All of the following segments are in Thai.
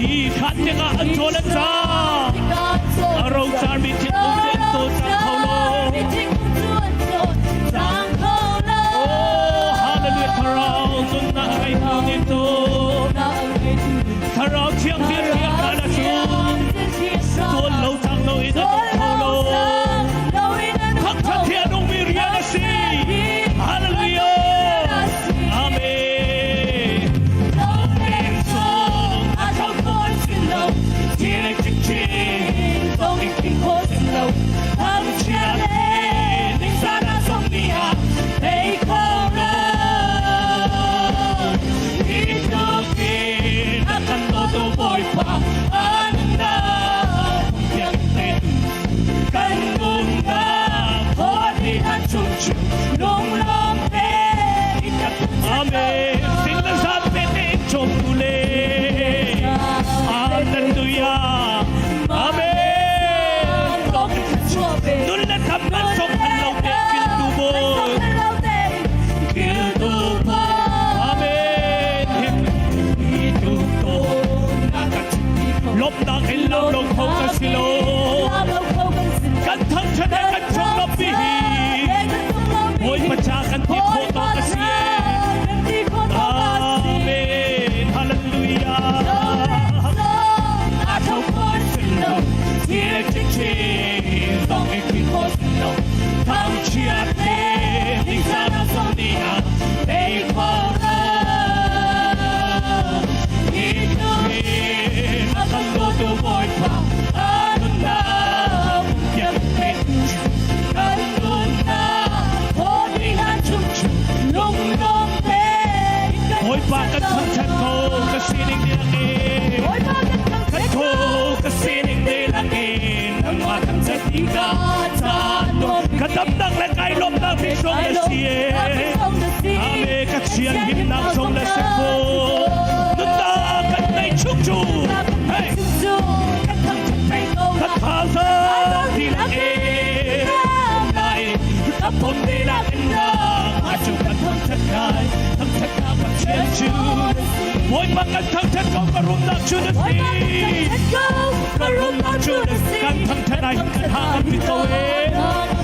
Di kanya nga ang jolan sa Araw sa arbitin kong sento sa kaulo Oh, hallelujah Tarang Dung na ay nito Tarang siyang siyang kalasyon Tuon lau tang lau ito ng kaulo Hanggang tiyanong mirya na si Hallelujah Amen Amen Song at ang voice below Tinig ching Dong iking ko below Ang siyanin Ning sana song niya Hey kaulo Itukin Akan todo boy pa Ano na Yang ten Kan muna Hodihan chunchu Nung lompe Amen Sing the sampit in chokule Hallelujah Amen Nulat kapan song halaw de Kildubo Amen Ituto Lop na kilaw Lop ho kasilo Kantang siya na kantong labihi Hoy pacakan di foto kasi Amen Hallelujah Ataw ko sila Tiyak ching Dong iking ko sila Tang chiyate Ning sana sa niya Hey kora Itukin Akan todo boy pa Ano na Yang pinch Ano na Hodihan chunchu Nung lompe Hoy bakit ang chan ko Kasining nilangin Kanto kasining nilangin Ang matang sa tiga Sa ano Kadamdang lakay lom ng bisong na siye Ame katsiyang himnang song na seko Nundakan na'y chungchu Hey Katasa nilangin Na'y Kapon nilangin na Majukan ang takay Ang takay pag-chenchu Hoy bakit ang takay Karoon na chunasi Karoon na chunasi Kantang tanay Kanhangan bitawin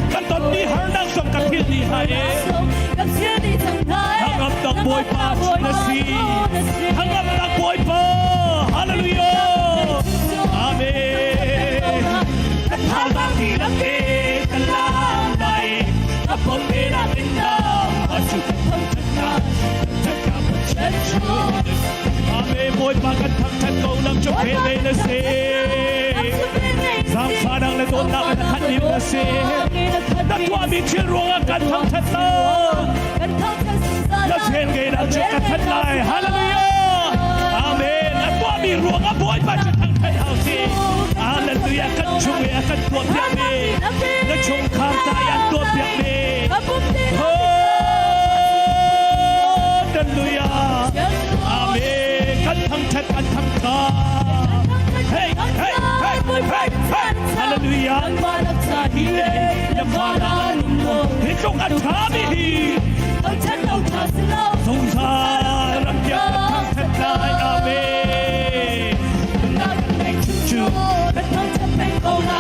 Kanton ni Harnang Song kapil ni Haye Hangap ng boy pa chunasi Hangap ng boy pa Hallelujah Amen Katawang nilangin Kalamay Kapon nilangin na Majukan ang takay Takay pag-chenchu Amen boy bakit ang takay Lang chupilay na si Sang parang lagot na kanakanim na si Natwami chilrong ang kantang tatla Nasengay na chukatatlay Hallelujah Amen Natwami ruang ang buhay pa chutang kanaw si Hallelujah Kanchungi akan tuot yami Nachung kamtayan tuot yami Hallelujah Amen Kantang tat kantang ka Hey, hey, hey, hey, hey, hallelujah. Yang malam sahihin, yang malam mo. Itong at kamihi. Ang tanaw tasalaw. Sungsar ang yakang tatlay, amen. Nagay chuchu, katang tapay ko na.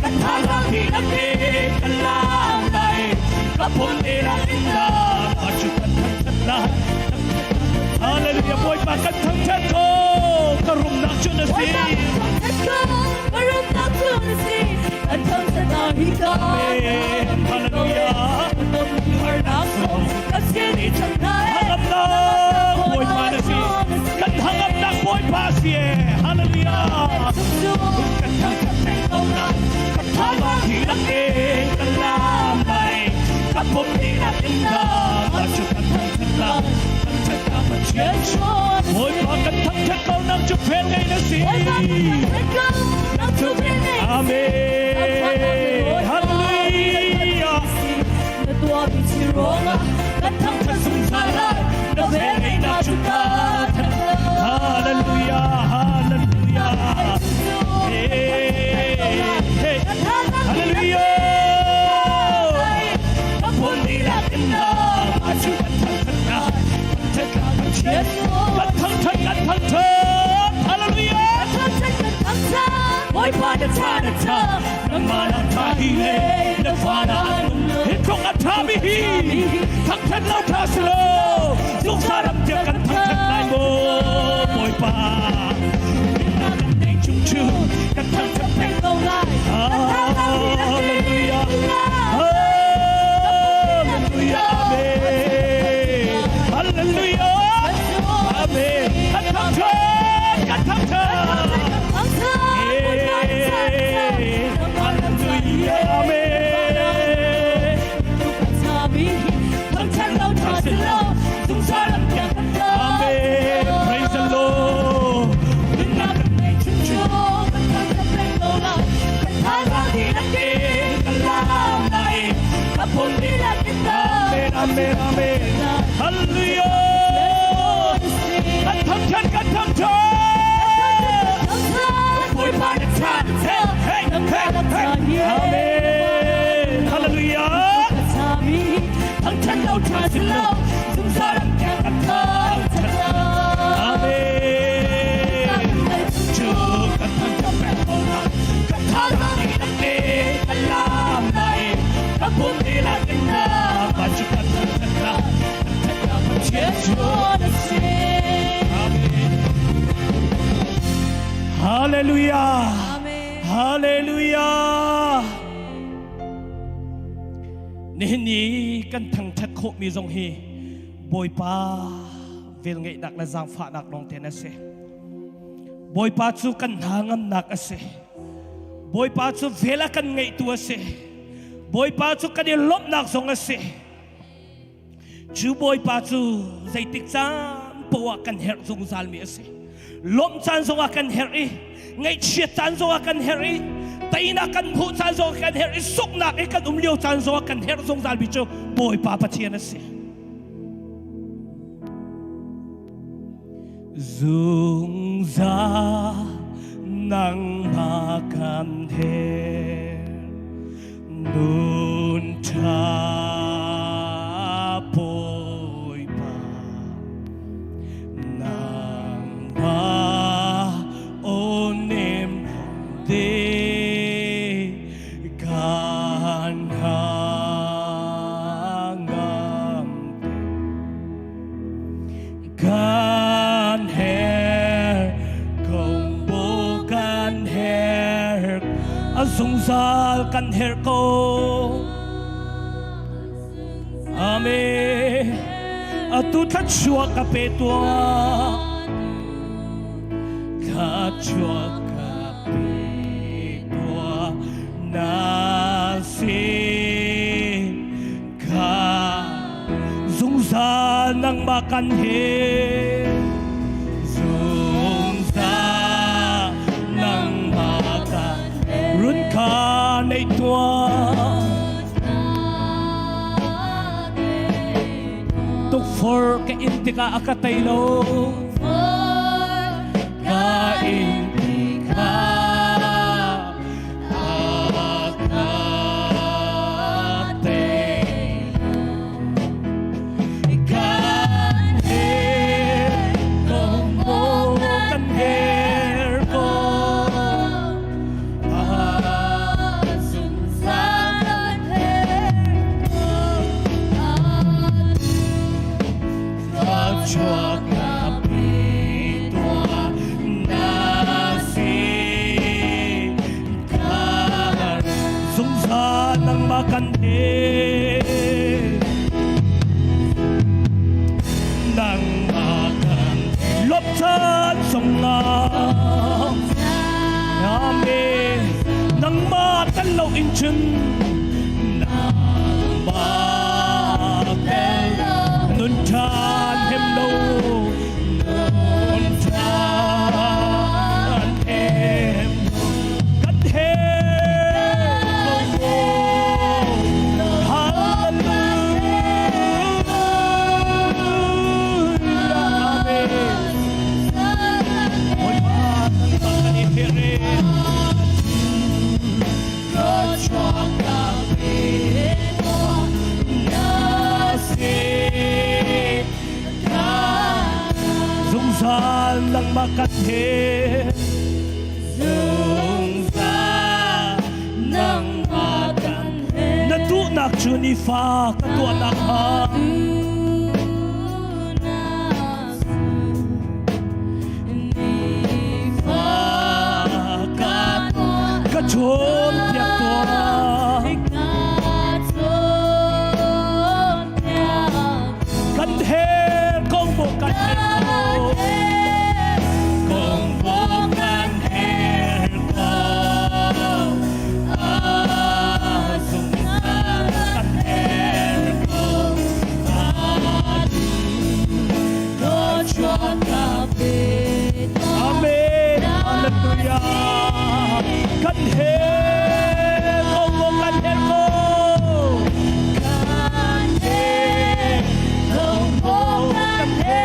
Katarang hinagin, kalamay. Kapon nilangin na, masyukan ang tatlay. Hallelujah, boy, makantang tato. Karum na chunasi. Amen. Hallelujah. Hangap na boy manasi. Hangap na boy pasye. Hallelujah. Katawang hilangin kalamay. Kapong nilangin na. Masyukan ang tatla. Ang tatla pasyensyon. Boy pagkatang takaw ng Japan ngay na si. Amen. Hallelujah. Natuwabit si Roma. Katang kasungsaran. Nabengay na chutat. Hallelujah. Hallelujah. Hey. Hey. Hallelujah. Kapon nilangin na. Masyukan ang tatla. Ang tatla pasyensyon. Katang. Hallelujah. ta nang mana ta hi le na fa na he kong at thami hi thang thân lao tha slo dung sa ram tia kan thang thân lai mo boy pa chung chung kan thang thân pen go lai hallelujah hallelujah amen hallelujah amen kan thang thân hallelujah amen thang thân lao tha slo dung sa ram tia amen praise the Lord Amen, amen, hallelujah. Kan thang thân, boy pa na chan, hey, amen, hallelujah. Thang thân lâu tha slo, dung sa ram tia kan thang thân, amen. Chu kan thang thân pen go na, kan thang đi nang đi, kan lam nai, kan pun đi la kin na, baju kan thang thân na, kan thang na chen chúa đã sinh. Hallelujah, hallelujah. Nini kan thang that kho mi zong hi, boy pa vel ngai dak na zang pha dak nong ten ase. Boy pa chu kan hangam nak ase. Boy pa chu vela kan ngai tu ase. Boy pa chu kan lop nak zong ase. Chu boy pa chu zai tik chan po kan her zong zal mi ase. Lom chan zong kan her i, ngai chiat chan zong kan her i. Taina kan hu chan zong kan her i, suk nak i kan liu chan zong kan her zong zal bi chu boy pa pathian ase. Dung za nang makan her nun cha boy pa nang ma onem de kan hangam kan her kong bo kan her asung sal kan her ko amen atu tha chua ka pe tua ka chua ka pe tua na si ka dung sa nang makan he dung sa nang makan run ka nei tua tuk for ka inti ka akatay lo ka inti ka makan he nang makan lop chan song na amen nang makan lo in chun nang makan nun chan hem lo nun chan hem kat he lang makan he dung sa chu ni fa ka tua na ha ka chom pia tua kan he kong bo kan he kong bo kan he ko sung kan he ko do chua ka be amen hallelujah kan he kong bo kan he ko kan he kong bo kan he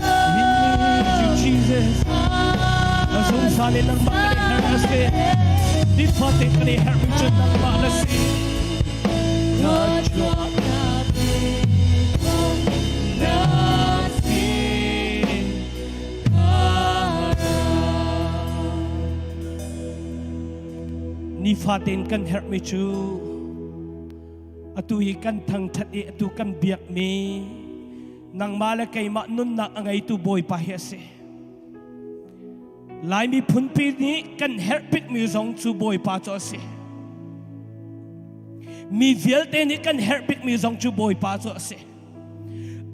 ko we need you Jesus asung salin ng mga kanihar di pati kanihar bichon ng mga Kachwa kabe nasi ni fatin kan her mi chu atui kan thang that e atu kan biak mi nang mala kay ma nun na angay tu boy pa hese lai mi phun pi ni kan her pik mi zong chu boy pa cho se mi vial te ni kan her pik mi zong chu boy pa cho se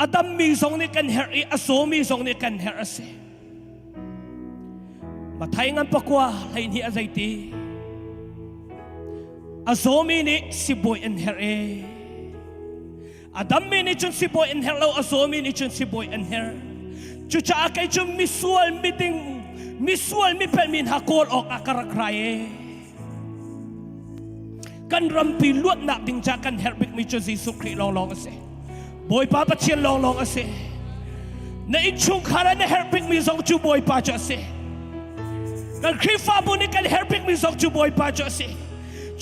adam mi zong ni kan her i aso mi zong ni kan her ase mathay ngan pakwa lai ni azay ti azomi ni si boy and her adam mi ni chun si boy and her lo azomi ni chun si boy and her chu cha kay chun misual meeting misual mi pel min hakol ok akarakraye kan rampi luat nak ding cha kan her big mi chu Jesu Christ long long ase boy pa pa chen long long ase na ichung khara na her big mi zong chu boy pa cha ase kan khifa bu ni kan her big mi zong chu boy pa cha ase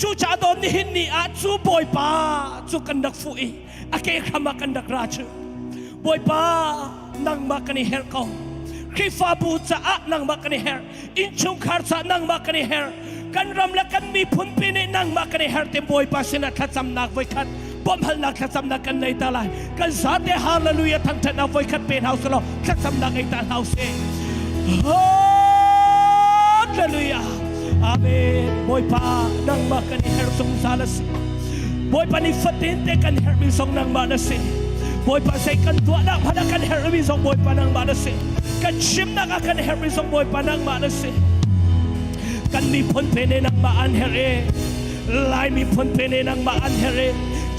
chu cha don ni hin ni a chu boy pa chu kan dak fu e ake khama kan dak ra chu boy pa nang ma kan her ko khifa bu cha a nang ma kan her in chung khar cha nang ma kan her kan ram la kan mi phun pi ni nang ma kan her te boy pa sina thacham nak voi khat bom hal nak thacham nak kan nei ta lai kan sa te hallelujah thang thang na voi khat pen house lo thacham nak ai ta house hallelujah amen boy pa nang ma kan her song salas boy pa ni fatin te kan her mi song nang ma na se boy pa say kan tua na pada kan her mi song boy pa nang ma na se kan shim na kan her mi song boy pa nang ma na se kan mi phun pe ne nang ma an her lai mi phun pe ne nang ma an her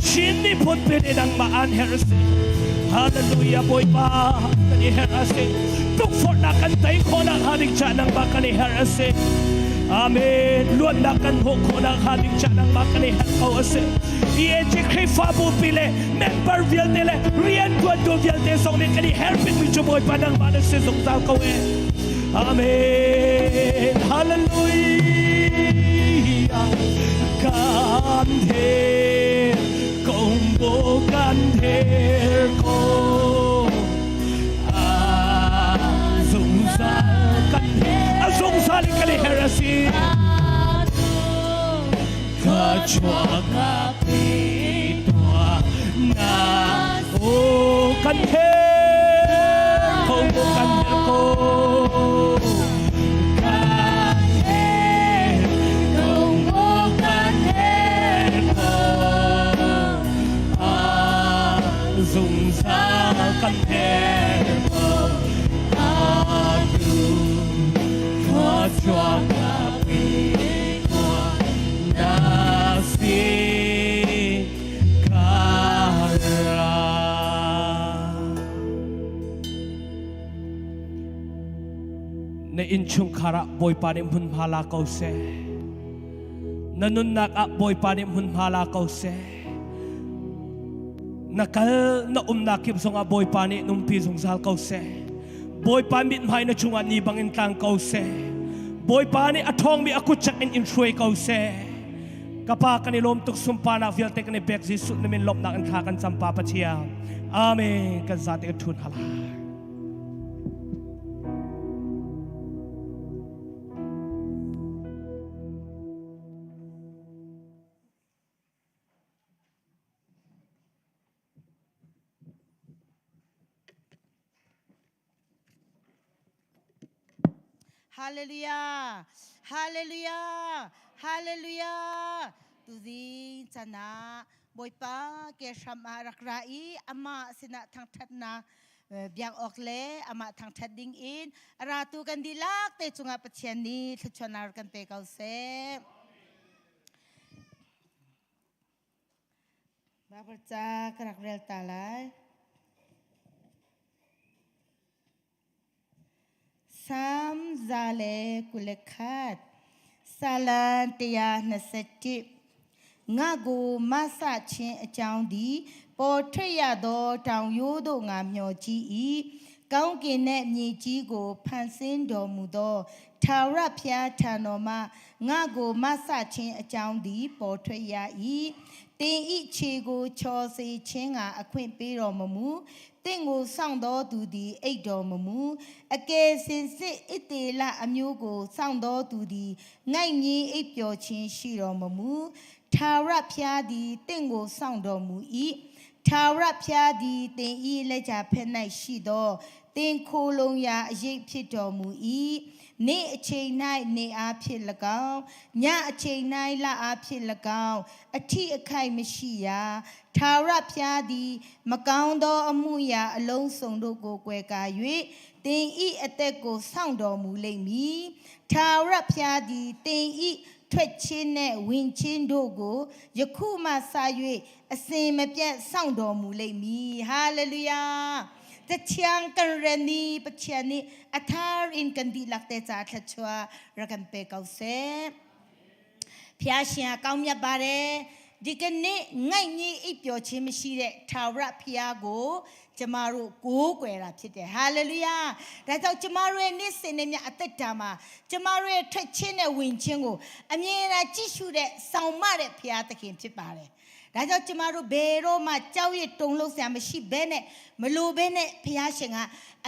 chin ni phun pe ne nang ma an her se hallelujah boy pa kan her ase tuk for na kan tai ko na hadik cha nang ba kan her ase amen luan na kan ho ko na hadik cha nang ba kan her ko ase ye je khifa bu pile member vial ne le rian ko do vial te song ne kan her pin mi chu boy pa nang ba na se song ta ko amen hallelujah kan the công bố kan the ko dùng sa kan dùng sa ni kan herasi ka chua ka pi tua na o kan the công bố kan the ko dùng sa kan her ko atu ko chua ka pi ko na si kara na in chung khara boy pa nim hun phala ko se nanun nak a boy pa nim hun phala ko se nakal na nakip song a boy pa ni nung pi song sal kau se boy pa mit mai na chunga ni bangin tang kau se boy pa ni athong mi aku chak in throi kau se kapa kanilom tuk sumpa na vial tek ni bek Jesu na min lop na an tha kan champa pachia amen kan zate ka thun hala Hallelujah. Hallelujah. Hallelujah. Tuzi chana boipa ke shama rakrai ama sina thang thatna biang okle ama thang that ding in ratu kan dilak te chunga pathian ni thchonar kan pe kau se babarcha karak rel talai Sam zale kulekat salan tia nasati ngago masa chin achang di po thya do taung yo do nga myo ji i kaung kin net myi ji ko phan sin do mu do thawra phya than no ma ngago masa chin achang di po thya i tin i che ko chaw se chin nga akhwin pe ro mu Tingကိုစောင့်တော်သူသည်အိတ်တော်မမူအကယ်စင်စစ်အတေလအမျိုးကိုစောင့်တော်သူသည်ငိုက်ငင်းအိပ်ပျော်ခြင်းရှိတော်မမူထာဝရဘုရားသည်တင့်ကိုစောင့်တော်မူ၏ထာဝရဘုရားသည်တင်ဤလက်ချဖက်၌ရှိသောတင်ခိုးလုံးရာအရေးဖြစ်တော်မူ၏နေ့အချိန်၌နေအားဖြင့်၎င်းညအချိန်၌လအားဖြင့်၎င်းအထီးအခိုက်မရှိရာထာဝရဘုရားသည်မကောင်းသောအမှုရာအလုံးစုံတို့ကိုကွယ်ကာ၍တင်ဤအသက်ကိုစောင့်တော်မူလိမ့်မည်ထာဝရဘုရားသည်တင်ဤထွက်ခြင်းနဲ့ဝင်ခြင်းတို့ကိုယခုမှစ၍အစဉ်မပြတ်စောင့်တော်မူလိမ့်မည်ဟာလေလုယာတချံကန်ရနီပချာနီအထာရင်ကန်ဒီလက်တဲ့ဇာထချွာရကန်ပေကောက်ဆေဖျားရှင်ကောင်းမြတ်ပါတယ်ဒီကနေ့ငိုက်ကြီးအိပ်ပျော်ခြင်းမရှိတဲ့ထာဝရဘုရားကိုကျမတို့ကိုးကွယ်တာဖြစ်တယ်ဟာလေလုယာဒါကြောင့်ကျမတို့ရဲ့နေ့စဉ်နဲ့မြတ်အသက်တာမှာကျမတို့ရဲ့ထွက်ခြင်းနဲ့ဝင်ခြင်းကိုအမြဲတမ်းကြည့်ရှုတဲ့ဆောင်မတဲ့ဘုရားသခင်ဖြစ်ပါတယ်ဒါကြောင့်ကျမတို့ဘယ်တော့မှကြောက်ရွံ့တုန်လှုပ်စရာမရှိဘဲနဲ့မလိုဘဲနဲ့ဘုရားရှင်က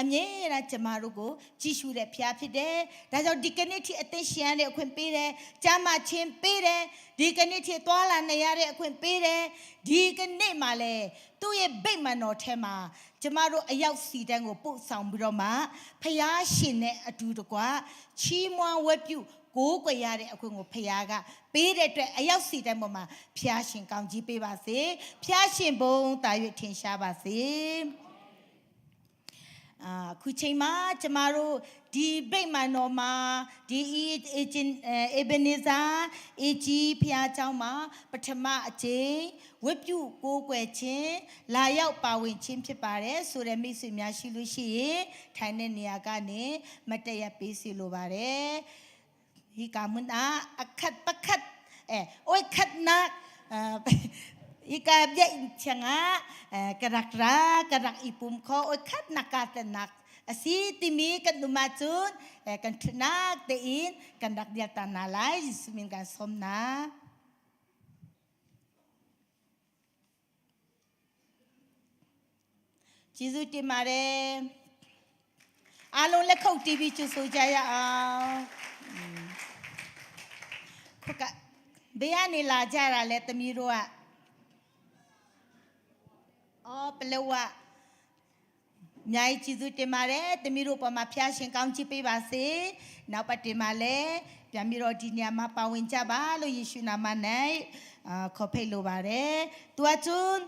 အမြဲတမ်းကျမတို့ကိုကြည်ရှုတဲ့ဘုရားဖြစ်တယ်။ဒါကြောင့်ဒီကနေ့ထိအသက်ရှင်ရတဲ့အခွင့်ပေးတယ်။ကျမ်းမာခြင်းပေးတယ်။ဒီကနေ့ထိသွားလာနေရတဲ့အခွင့်ပေးတယ်။ဒီကနေ့မှလည်းသူ့ရဲ့ဗိမာန်တော်ထဲမှာကျမတို့အရောက်စီတန်းကိုပို့ဆောင်ပြီးတော့မှဘုရားရှင်နဲ့အတူတကွချီးမွမ်းဝတ်ပြုကိုးကွယ်ရတဲ့အခွင့်ကိုဖခင်ကပေးတဲ့အတွက်အရောက်စီတိုင်းပေါ်မှာဖခင်ရှင်ကောင်းကြီးပေးပါစေဖခင်ရှင်ဘုံတာ၍ထင်ရှားပါစေခုချိန်မှာကျမတို့ဒီဗိမာန်တော်မှာဒီအေဘနေဇာအေဂျီဖခင်เจ้าမှာပထမအကြိမ်ဝတ်ပြုကိုးကွယ်ခြင်းလာရောက်ပါဝင်ခြင်းဖြစ်ပါတယ်ဆိုတဲ့မိတ်ဆွေများရှိလို့ရှိရင်ထိုင်တဲ့နေရာကနေမတည့်ရပေးစီလိုပါတယ်hi kamuna akhat pakhat oi khatna ika bya changa karak ipum kho oi khatna katanak asi timi kan lumachun kan thnak te in kan dak dia tanalai sumin kan somna Jisu ti mare alon le khau tv chu so ja ya awကဘေးကနေလာကြတာလဲသမီးတို့ကပလောကအများကြီးကျေးဇူးတင်ပါတယ်သမီးတို့ပေါ်မှာဖျားရှင်ကောင်းချီးပေးပါစေနောက်ပတ်တင်မှာလဲပြန်ပြီးတော့ဒီနေရာမှာပါဝင်ကြပါလို့ယေရှုနာမ၌ခေါ်ဖိတ်လိုပါတယ်သူအချွန်း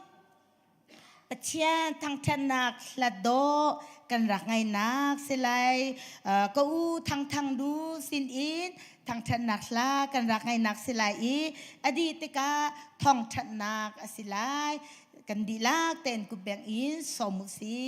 ပချန်ထန်ထနာလတ်တော့กันรักไงนักสิไลก็อูทางดูสินอินทางถนักลากันรักไงนักสิไลอีอดีตกาท่องถนักสิไลกันดีลากเต้นกุบแบงอินสมุสี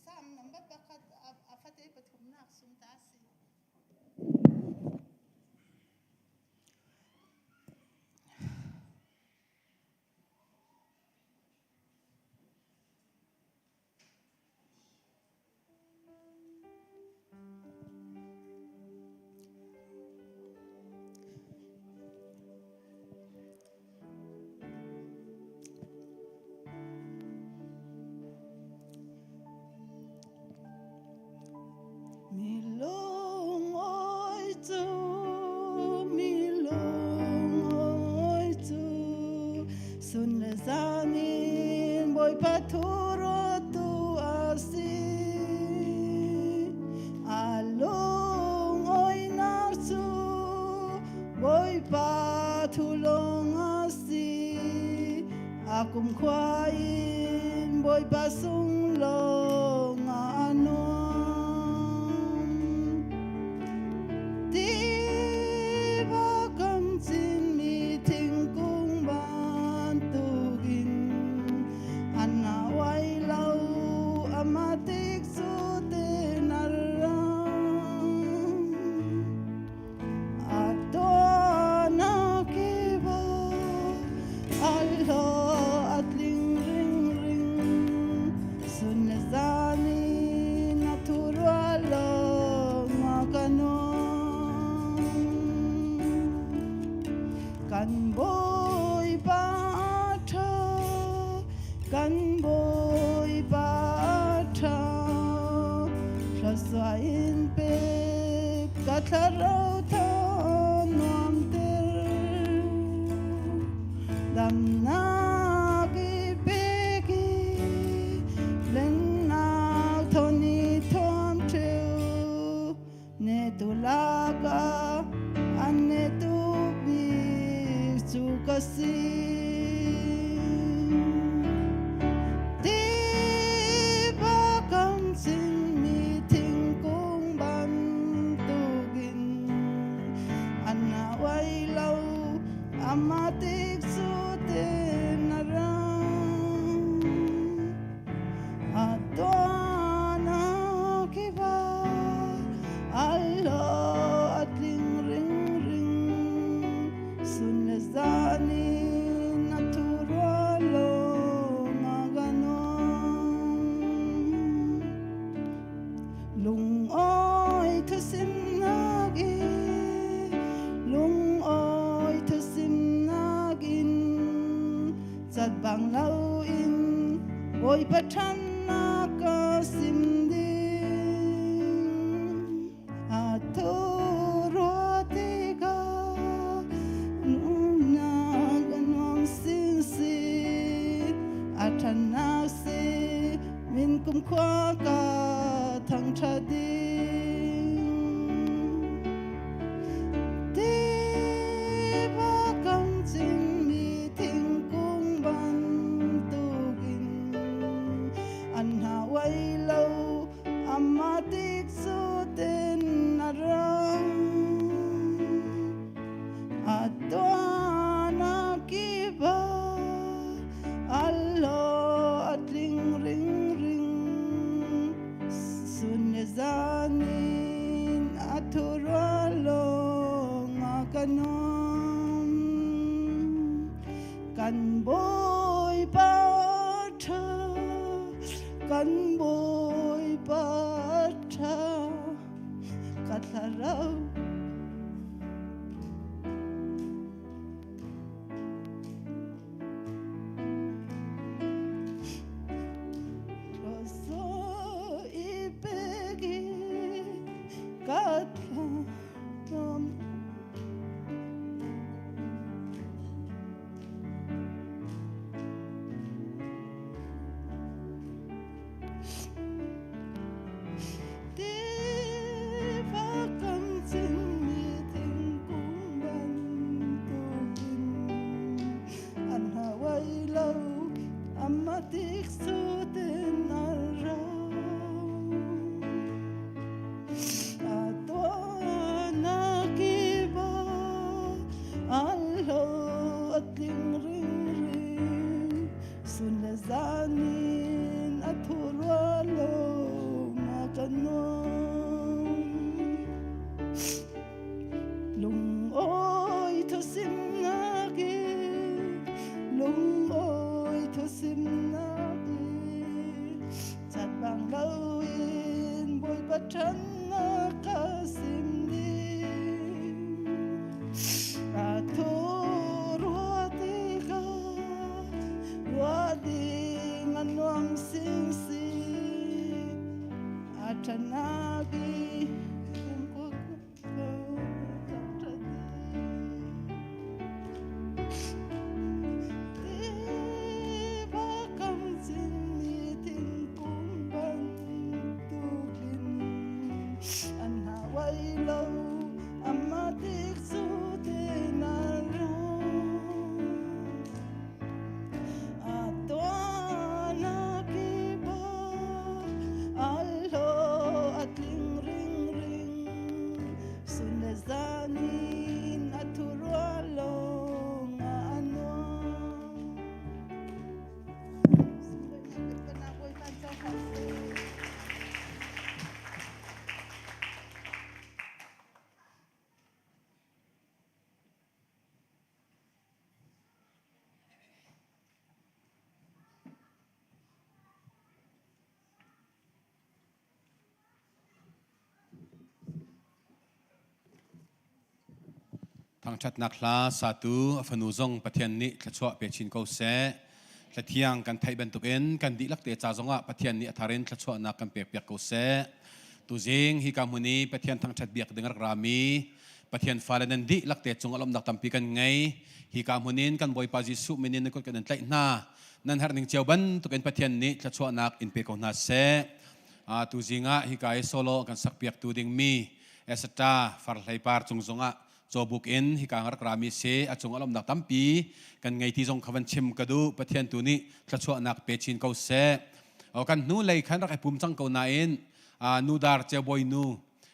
sam number bakat afate pathum nak sumtasi Milong oi tu, milong oi tu, sun le zanin boy paturo tu asi, along oi nasu boy patulong asi, akum kwain boy pasung long ano. Kan boy bata, kan boy bata, rasain pe katharau ta nuam ter, dam na gi pegi, len na thoni thom treu, ne tulaga ane tu kasi di ba kam sin mi ting kung ban tugin ana wai lau amatik su te narang adona kiba allo atling ring ring sun zani naturalo maganon lung oi thu sim nagi lung oi thu sim nagin zat bang lau in oi pathan na ka sim din aturo tiga Atanasi min kum kwa ka thang thading ti ba kam chin mi thing kung ban tugin an ha wai lau amatik su ten narang adona kiba allo atling ring ring sunezanin aturalo ngakanon kan boy bata katharau amatik su ten atling ring ring sun zanin kanong lung oi to sim nagi lung oi to sim nagi chat bang lawin boy pathan na kasim ni Anwang sing sing atanagiทางชัดนักลาสาธุฟนูซงประเทศนี้ขชัวเปียชินเขาเสขเทียงกันไทยบรรทุกเอ็นกันดีลักเตจาจงะประเทศนี้ทารินขชัวนักกันเปียกเปียกเขาเสตุจิงฮิกามุนีประเทศทางชัดเบียกดึงรักรามีประเทศฟาเลนันดีลักเตจงอลมนักตัมปีกันไงฮิกามุนีกันบอยปาจิสุมินินก็กันไตนานั่นหาหนึ่งเจ้าบรรทุกเอ็นประเทศนี้ขชัวนักอินเปียกเขานาเสตุจิงะฮิกาเอโซโลกันสักเปียกตูดิงมีเอสตาฟาร์ไลปาร์จงจงะจบุกอินฮิกางรักรามิเสอจงอลมนักตั้มปีกันไงที่จงขวันชิมกระดูประเทศตัวนี้กระชัวนักเปชินเขาเสเอากันนู้เลยขันรักไอปุ่มจังเขานาอินนูดาร์เจ้าบอยนู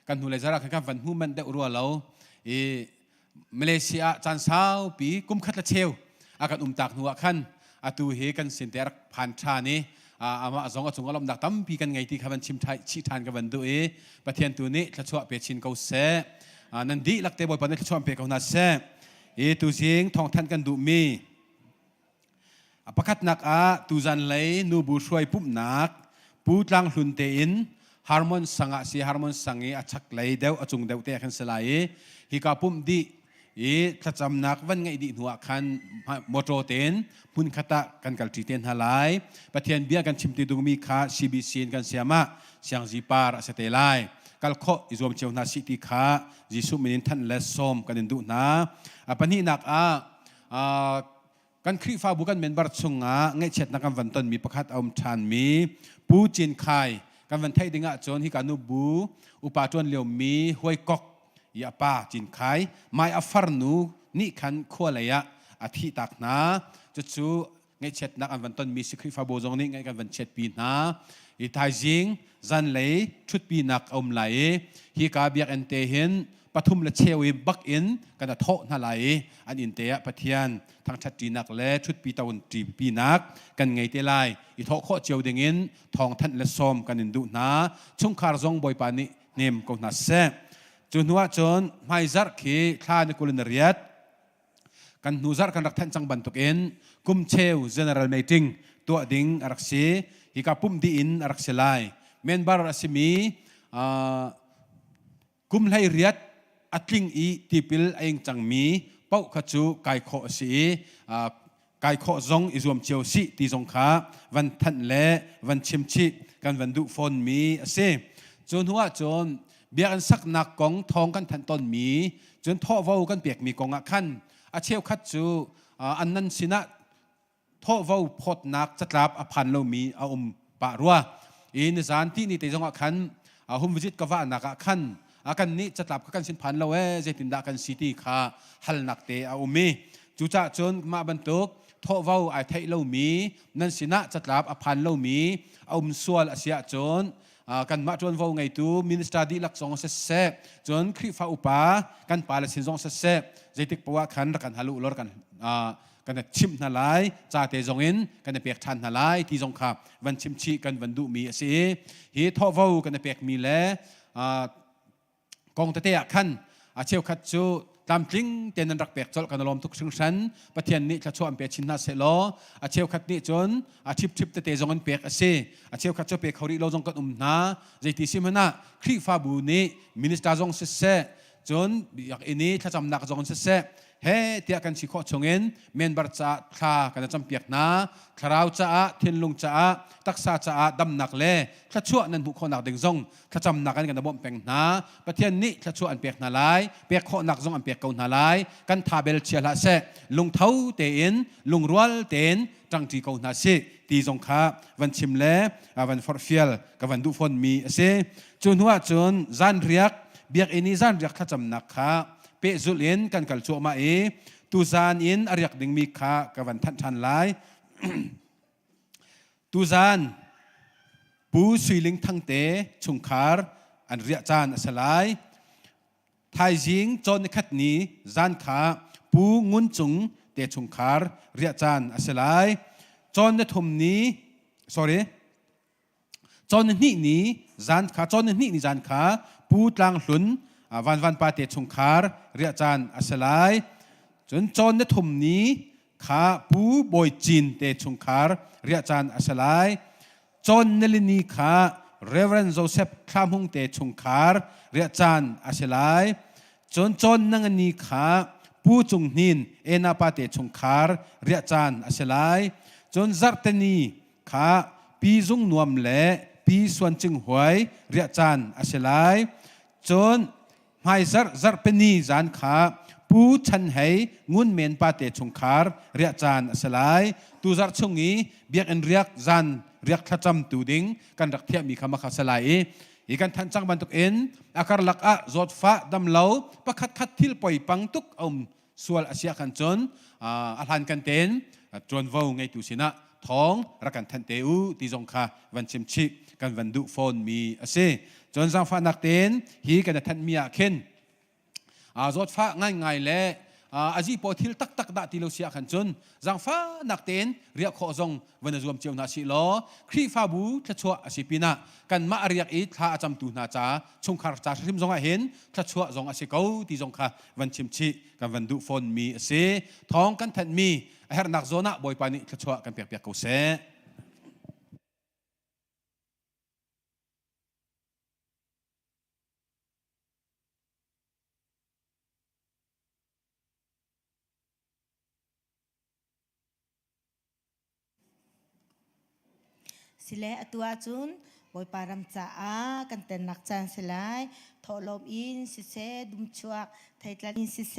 กันนู้เลยจะรักกันฟันหูมันเดือดรัวเรามาเลเซียจันทร์เช้าปีกุมขัดละเชลอากันตักนัวขันตูเฮกันสินเตอร์ผ่านชานี้อามาจงอลมนักตั้มปีกันไงที่ขวันชิมไทยชิทานกันวันดูประเทศตัวนี้กระชัวเปชินเขาเสนั่นดีลักเตบอยปนักชมเปกเอาหน้าเสตุจิงทองทันกันดูมีประคัดนักตุจันเลยนูบูช่วยปุ่มนักปูตลังหุนเตอินฮาร์โมนสังสีฮาร์โมนสังชักเลยเดวจงเดวเตะขันสลายฮิกาปุ่มดีถ้าจำนักวันไงดีหัวขันมอโตเตนพุนขตะกันกัลจีเตนฮาไลประเทศเบียกันชิมติดุมีขาซีบีซีนกันเสียมาเสียงจีปาร์เสเตไลกัลโคอิจวมเชียวนาสิติขาจิสุมินินทันเลสซอมกันดูนะปัญหานักกันครีฟ้าบุกันเมนบาร์ชงไงเช็ดนักการวันต้นมีประคัดอมชานมีปูจินไข่การวันไทยดิ่งจนฮิกานุบูอุปาจวนเลียวมีห้วยกอกยาป้าจินไข่ไม่อัฟาร์นูนี่ขันขั้วเลยอาทิตักนะจุดสูไงเช็ดนักการวันต้นมีสิครีฟ้าบุจงนี่ไงการวันเช็ดปีนะอีทายจิงจันเลยชุดปีนักอมไหลฮิกาเบียกเอ็นเตหินปฐุมและเชวิบักอินกันโตนั่นไหลอันอินเตะปะเทียนทางชัดจีนักและชุดปีตะวันจีปีนักกันไงเตไลอีโตโคเจียวดิ่งินทองทันและซอมกันอินดูนาชุงคาร์ซงบอยปานิเนมกนัสเซจนหัวจนไม่จักขีคลาในกุลนเรียดกันนูจักกันรักท่านจังบันตุกอินกุมเชว general meeting ตัวดิ่งรักษีฮิกาปุ่มดีอินรักษีไลเมนบาร์รัศมีกุมไลเรียดอัตลิงอีทีพิลเองจังมีเป้าขจูไก่โคสีไก่โคซงอิจวมเชียวสีตีซงขาวันทันเล่วันชิมชิกันวันดูฟอนมีเสจนหัวจนเบียกันสักนักกองทองกันทันต้นมีจนท่อวาวกันเปียกมีกองขันอาเชียวขจูอันนั้นสินะท่อวาวพดนักจัดรับอภันเรามีอาอมปะรัวอินสานที่นี่ตีซงขันหุมวิจิตกว่านักขันอากันนี้จะตับกันสินพันเราเจตินดากันซิตี้ขาฮัลนักเตอาอุมีจุจ่าจนมาบรรทุกท่อวาวไอไทยเรามีนั่นสินะจะตับอภันเรามีอาอุมส่วนอาเซียจนกันมาจนวาวไงตูมินิสตาดีลักสองเสะจนคริฟ้าอุปากันปาเลสินสองเสะเจติกปวะขันรักันฮัลลุลอร์กัน กันชิมนาไลจ่าเตจงอินกันเปียกทันนาไลที่จงขับวันชิมชีกันวันดูมีสิฮีทอวาวกันเปียกมีแลกองเตะขันเชี่ยวขัดจูตามจริงเตียนรักเปียกจลกันลมทุกสิ่งชั้นประเทศนี้จะช่วยเปียกชินนาเสลอเชี่ยวขัดนี้จนชิบเตะจงอินเปียกเสียเชี่ยวขัดจูเปียกเขาดิโลจงกันนาใจที่สิมันครีฟาบูนี้มินิสตาจงเสะจนอยากอินี้ถ้าจำนักจงเสะเฮ้เที่ยกันชิโคชงเงินเมนบาร์จ้าข้ากันจำเปียกนาคราวจ้าเทียนลุงจ้าตักษาจ้าดำหนักเล่ถ้าชั่วนั้นบุคคลหนักดึงซงถ้าจำหนักกันกันบ่มเป็งนาประเทศนี้ถ้าชั่วอันเปียกนาลายเปียกโคหนักซงอันเปียกเกานาลายกันทาเบลเชียละเสลุงเท้าเตอินลุงรัวเตอินจังจีเกานาเสตีซงข้าวันชิมเล่วันฟอร์เฟียลกับวันดูฟอนมีเสจนหัวจนจานเรียกเบียกอินีจานเรียกถ้าจำหนักข้าเปจุลินกันกัลชัวมาตูซานอินอริยกดึงมีข้ากับวันทันไลตูซานปูสุยลิงทั้งเตชุงคาร์อันเรียจานสลายไทยจิงจนขัดนี้จานขาปูงุนจุงเตชุงคาร์เรียจานสลายจนทมนี้ sorry จนนี้จานขาจนนี้จานขาปูตลังหลุนวันปาเตชุงคาร์เรียจานสลายจนทมนี้ขาปูบอยจีนเตชุงคาร์เรียจานสลายจนนลินีขาเรเวรนโจเซฟคลามฮงเตชุงคาร์เรียจานอาเซลายจนนังนีขาปูจุงนินเอนาปาเตชุงคาร์เรียจานอาเซลายจนจัรตนีขาปีจุงนวมเล่ปีส่วนจึงหวยเรียจานอาเซลายจนไม่จัรเปนีจานขาปูชันให้งุนเมนปาเตชุงคาร์เรียจานอาเซลายตูจัรชงงี้เบียกอันเรียกจานเรียกขจำตูดิ้งกันรักเทียมีคำมาขัดสลายอีกันทันจังบันตุกเอ็นอาการลักอะจดฟ้าดำเหลาประคัดคัดทิลปล่อยปังตุกส่วนอาเซียกันจนอาหารกันเต็นจนว่าไงตูสินะท้องรักกันทันเตอูที่จงค่ะวันชิมชิกันวันดูฟอนมีอาเซจนจังฟ้านักเต็นฮีกันทันมีอาเข็นจดฟ้าง่ายๆและอาจีพอทิลตักดาติโลเซียขันจนจังฟ้านักเต้นเรียกข้อจงวันรวมเจียวนาชิโลครีฟาบูทัชวอาศิปินะกันมาเรียกอีท่าอาจำตูนาจาชงคาร์จาชิมจงอาเห็นทัชวจงอาศิเกาที่จงค่ะวันชิมชิกันวันดูฟอนมีเสท้องกันทันมีเฮร์นักโซน่าบอยปานิทัชวกันเปียกๆเกาเสสิเลอตัวจุนบอยปารำจ้ากันแต่นักจานสลายทอลมอินสิเซดุมชวกไทยตลาดินสิเซ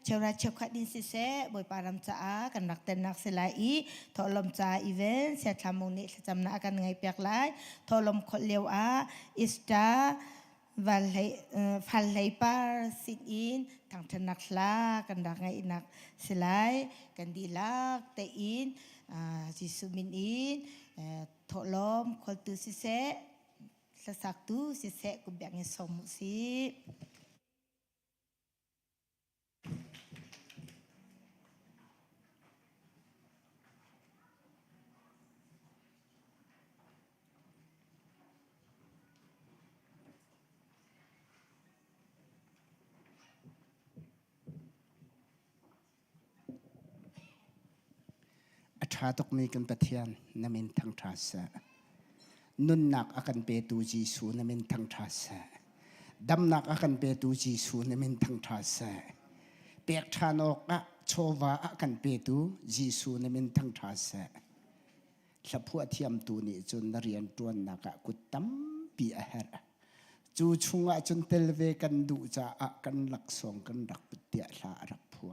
เชวราเชวขัดดินสิเซบอยปารำจ้ากันนักแต่นักสลายอีทอลมจ้าอีเวนเสียทำมงนี้จำนักกันไงเปียกไลทอลมขดเลียวอิสตาฟัลไลปาร์สิอินทางธนักลากันนักไงนักสลายกันดีลักเตอินจิสุมินอินทอลมคนตูสิเสะสักตูสิเสะกูแบ่งให้สมุสิชาตกมีกันประเทียนนมินทั้งทราสนุนหนักอากันเปตูจีสูนมินทั้งทราสดำหนักอากันเปตูจีสูนมินทั้งทราสเปียกชานอกอะโชวาอากันเปตูจีสูนมินทั้งทราสสับพวเทียมตูนี่จนเรียนตัวนักกุตัมปีอาหารจูชุงอะจนเตลเวกันดูจะอะกันหลักสองกันรักปุตเตียลารับพว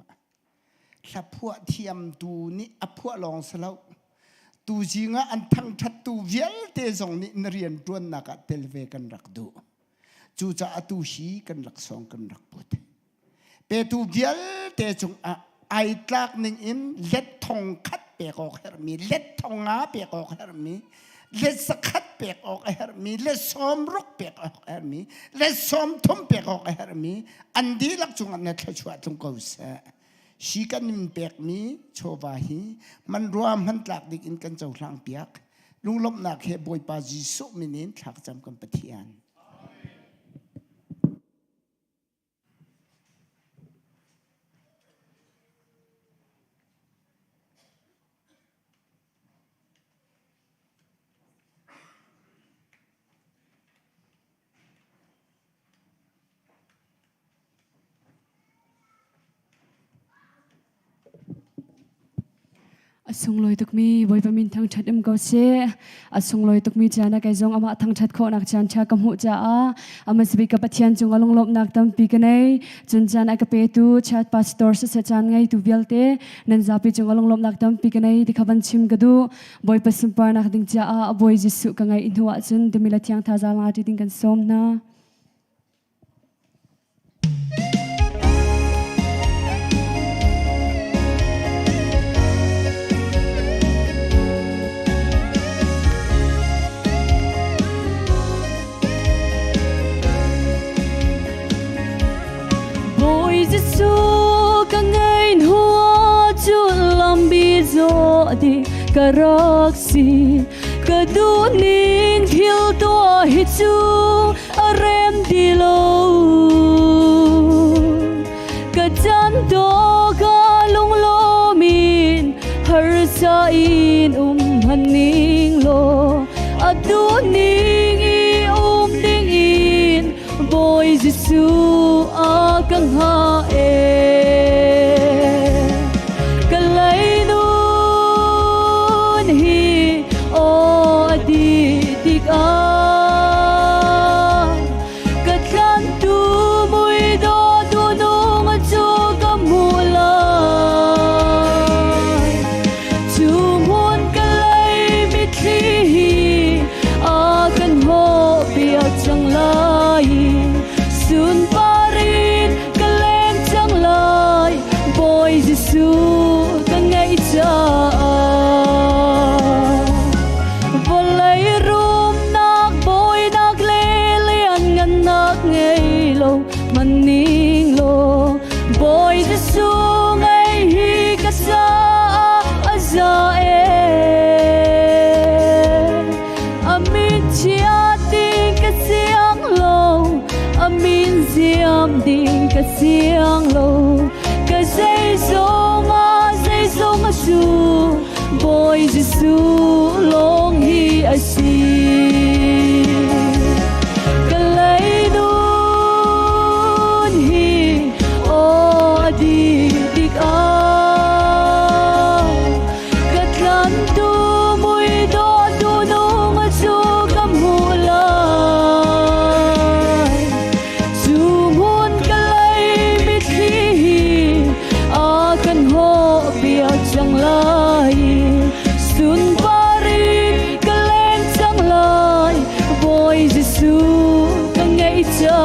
สับพวเทียมตูนี่อพวลองสลาวตูจิงะอันทั้งทัดตูเวลเตจงนี่นเรียนตัวนักเตลเวกันรักดูจูจะอตูชีกันรักสองกันรักปุตเปตูเวลเตจงอะไอตากหนึ่งอินเล็ดทองคัดเปกออกเฮรมีเล็ดทองงาเปกออกเฮรมีเล็ดสกัดเปกออกเฮรมีเล็ดซ้อมรุกเปกออกเฮรมีเล็ดซ้อมทุ่มเปกออกเฮรมีอันดีลักจงอันนั้นชัวจงกูเส ชีกันนิมเปียกมีโชวาฮีมันรวมมันหลักดิกินกันเจ้าหลังเปียกลุงลบหนักเฮบอยปาจิสุมินินถักจำกันปะเทียนsung loi tuk mi boy pa min thang that em go se sung loi tuk mi chana kai zong ama thang that kho nak chan cha kam hu cha a ama sibi ka pathian chung along lop nak tam pi kanai chun chan a ka pe tu chat pastor se chan ngai tu velte nan za pi chung along lop nak tam pi kanai ti khaban chim gadu boy pa sim par nak ding cha a boy jisu ka ngai inhuwa chun demila thiang tha za la ti ding kan som na Giêsu ka ngai hua chu lam bi zo di ka rak si ka du ning thil to hi chu arem di lo ka chan to ka lung lo min har sa in haning lo adu ning i ding in boy Giêsu a kang ha siang lo ka say song a su boy Giêsu long hi a si ka lai dun hi o di dik a ka tlan tu mui do tu nong a chu kam hu lai chu mun ka chẳng lai sun parin kalen chẳng lai boy Giêsu ka ngai cha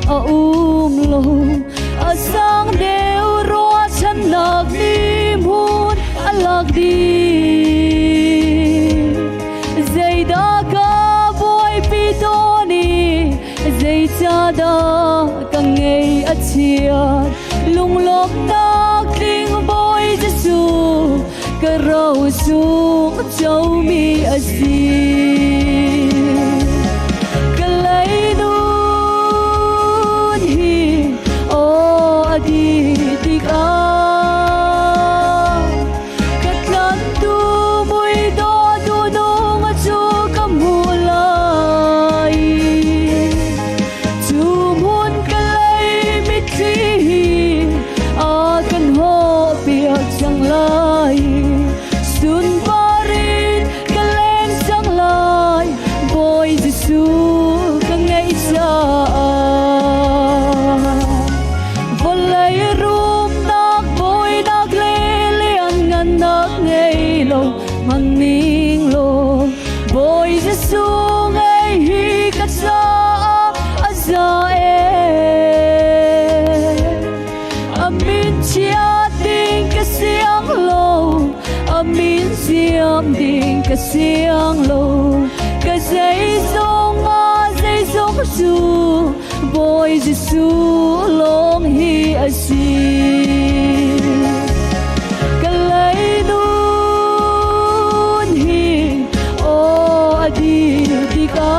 a lo a sang deu ro chan nak ni mun a lak di zai da ka boy pi to ni zai cha da ka ngei a chia lung lop nak ding boy Giêsu ka rau su chau mi a si sun parin kalen sang la cái xiang lô cái dây sông à dây sông su boy Giêsu long hi asi cái lấy nun hi o adi di ka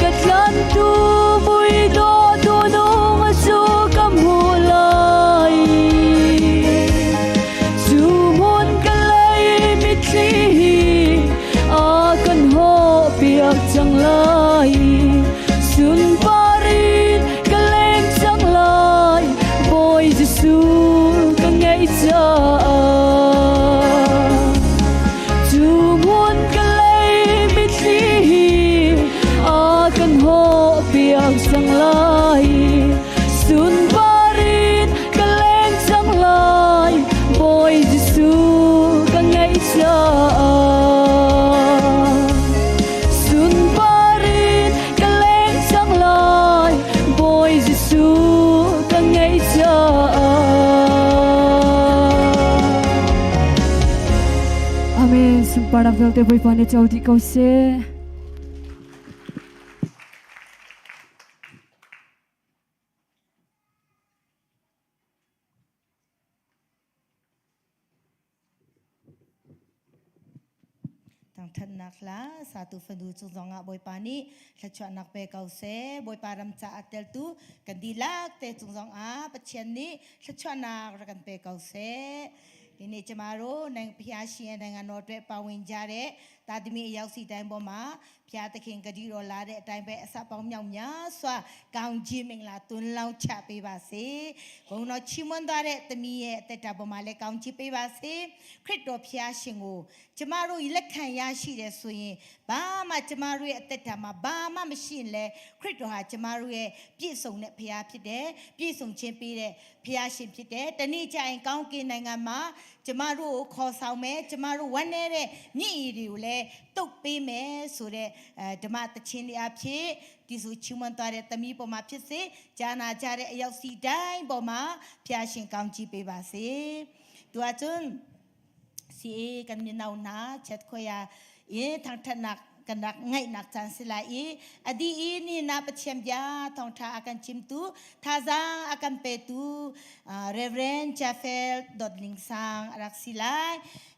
cái lan tu vui do tu nong su kam hu lai su mon cái lấy mit li a kan ho piak chang lai sun parin cái leng chang lai boy Giêsu kan ngai cha chu mon cái lấy mit li a kan ho piak chang lai sun parin cái leng chang lai boy Giêsu kan ngai cha sun parin cái leng chang lai boy Giêsu kan ngai cha Amen. Sumpah dah velte boy pane chau di kau se. Tang thân nak la satu fendu chung zonga boy pani la chwa nak pe kau se boy param cha atel tu kan dilak te chung zong a pachian ni la chwa nak ra kan pe kau se ini cemaro nang pia sia dengan notwe pawin jare tadmi yauk si time bo ma pia ta king kadi ro la de time pe asa pawm nyau nya swa kaung ji ming la tun lao cha pe ba se bong no chimon da de tami ye tet ta bo ma le kaung ji pe ba se khrit do pia shin ko cemaro ilak khan ya shi de so yin ba ma cemaro ye tet ta ma ba ma ma shin le khrit do ha cemaro ye piet song ne pia phit de piet song chin pe de pia shin phit de tani cha yin kaung kin nangan ma ကျမတို့ကိုခေါ်ဆောင်မယ်ကျမတို့ဝမ်းနေတဲ့မြင့်ရည်တွေကိုလည်းတုတ်ပေးမယ်ဆိုတဲ့ဓမ္မသချင်းတွေအဖြစ်ဒီဆိုချီးမွမ်းသွားတဲ့သမီးပေါ်မှာဖြစ်စေဂျာနာကြတဲ့အယောက်စီတိုင်းပေါ်မှာဖျားရှင်ကောင်းချီးပေးပါစေ။ตัวจนစီกันมีนาวนาเช็ดขยาเอทางถนักกันนักไงนักจันสิลาอีอดีอีนี่นาปเชียมยาทองทาอากันชิมตูทาซางอากันเปตูเรเวรนจาเฟลดอดลิงซังรักสิลา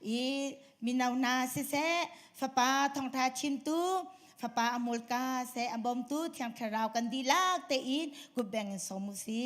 อีมีนาวนาสิเซฟปาทองทาชิมตูฟปาอมูลกาเซอัมบอมตูเทียงทาราวกันดีลากเตอินกุแบงสมุสี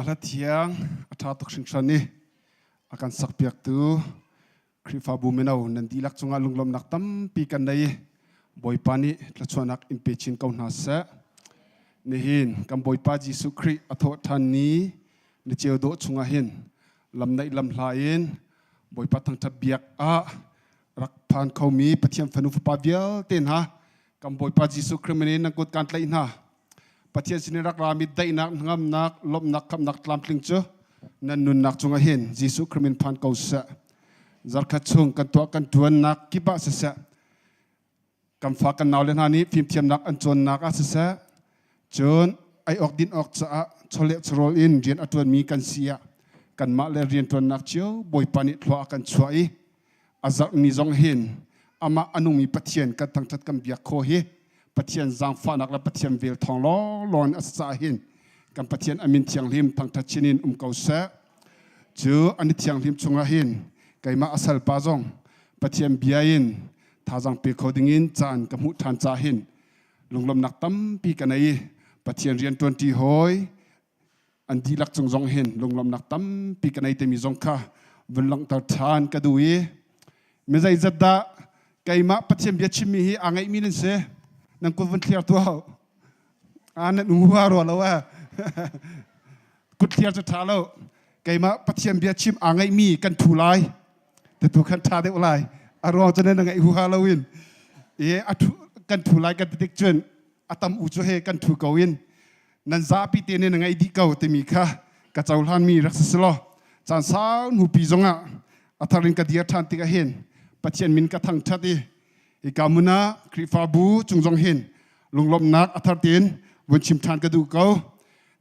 ala thiang atha tok sing shani akan sak piak tu krifa bumenau nan dilak chunga lunglom nak tam pi kan dai boy pani tlachuanak in pechin kau na sa nihin kam boy pa jisu khri atho than ni ni cheu do chunga hin lam nai lam hlain boy pa thang thabiak a rak phan khau mi pathiam phanu pa bial ten ha kam boy pa jisu khri mene na kot kan tlai na pathian sin rak ramit dai nak ngam nak lom nak kham nak tlam tling chu nan nun nak chunga hin jisu khri min phan kau sa zar kha chung kan to kan tuan nak ki ba sa sa kam fa kan naw len ha ni phim thiam nak an chon nak a sa sa chon ai ok din ok cha chole chrol in rian atun mi kan sia kan ma le rian ton nak chiu boy pani thwa kan chuai azak ni zong hin ama anung mi pathian kan tang that kam bia kho hi pathian zang fa nak la pathian vel thong lo lon asa hin kan pathian amin thiang lim tang that chinin kau sa chu ani thiang lim chunga hin kaima asal pa zong pathian biain thazang pe khoding in chan kamu than cha hin lunglom nak tam pi kanai pathian rian 20 hoi an dilak chung zong hin lunglom nak tam pi kanai te mi zong kha vunlang tar than ka dui me zai zadda kaima pathian bia chimi hi angai mi len se nang ko vun clear to an nu wa ro la wa kut clear cha thalo kaima pathian bia chim angai mi kan thulai te tu kan tha de ulai arong chane nang ai hu halloween e atu kan thulai kan tik chen atam u chu he kan thu kawin nan za pi te ne nang ai di kau te mi kha ka chaulhan mi rak slo chan sao nu pi zonga atharin ka dia than ti ka hen pathian min ka thang thati e kamuna krifa bu chungjong hen lunglom nak athar tin won chim than ka du kau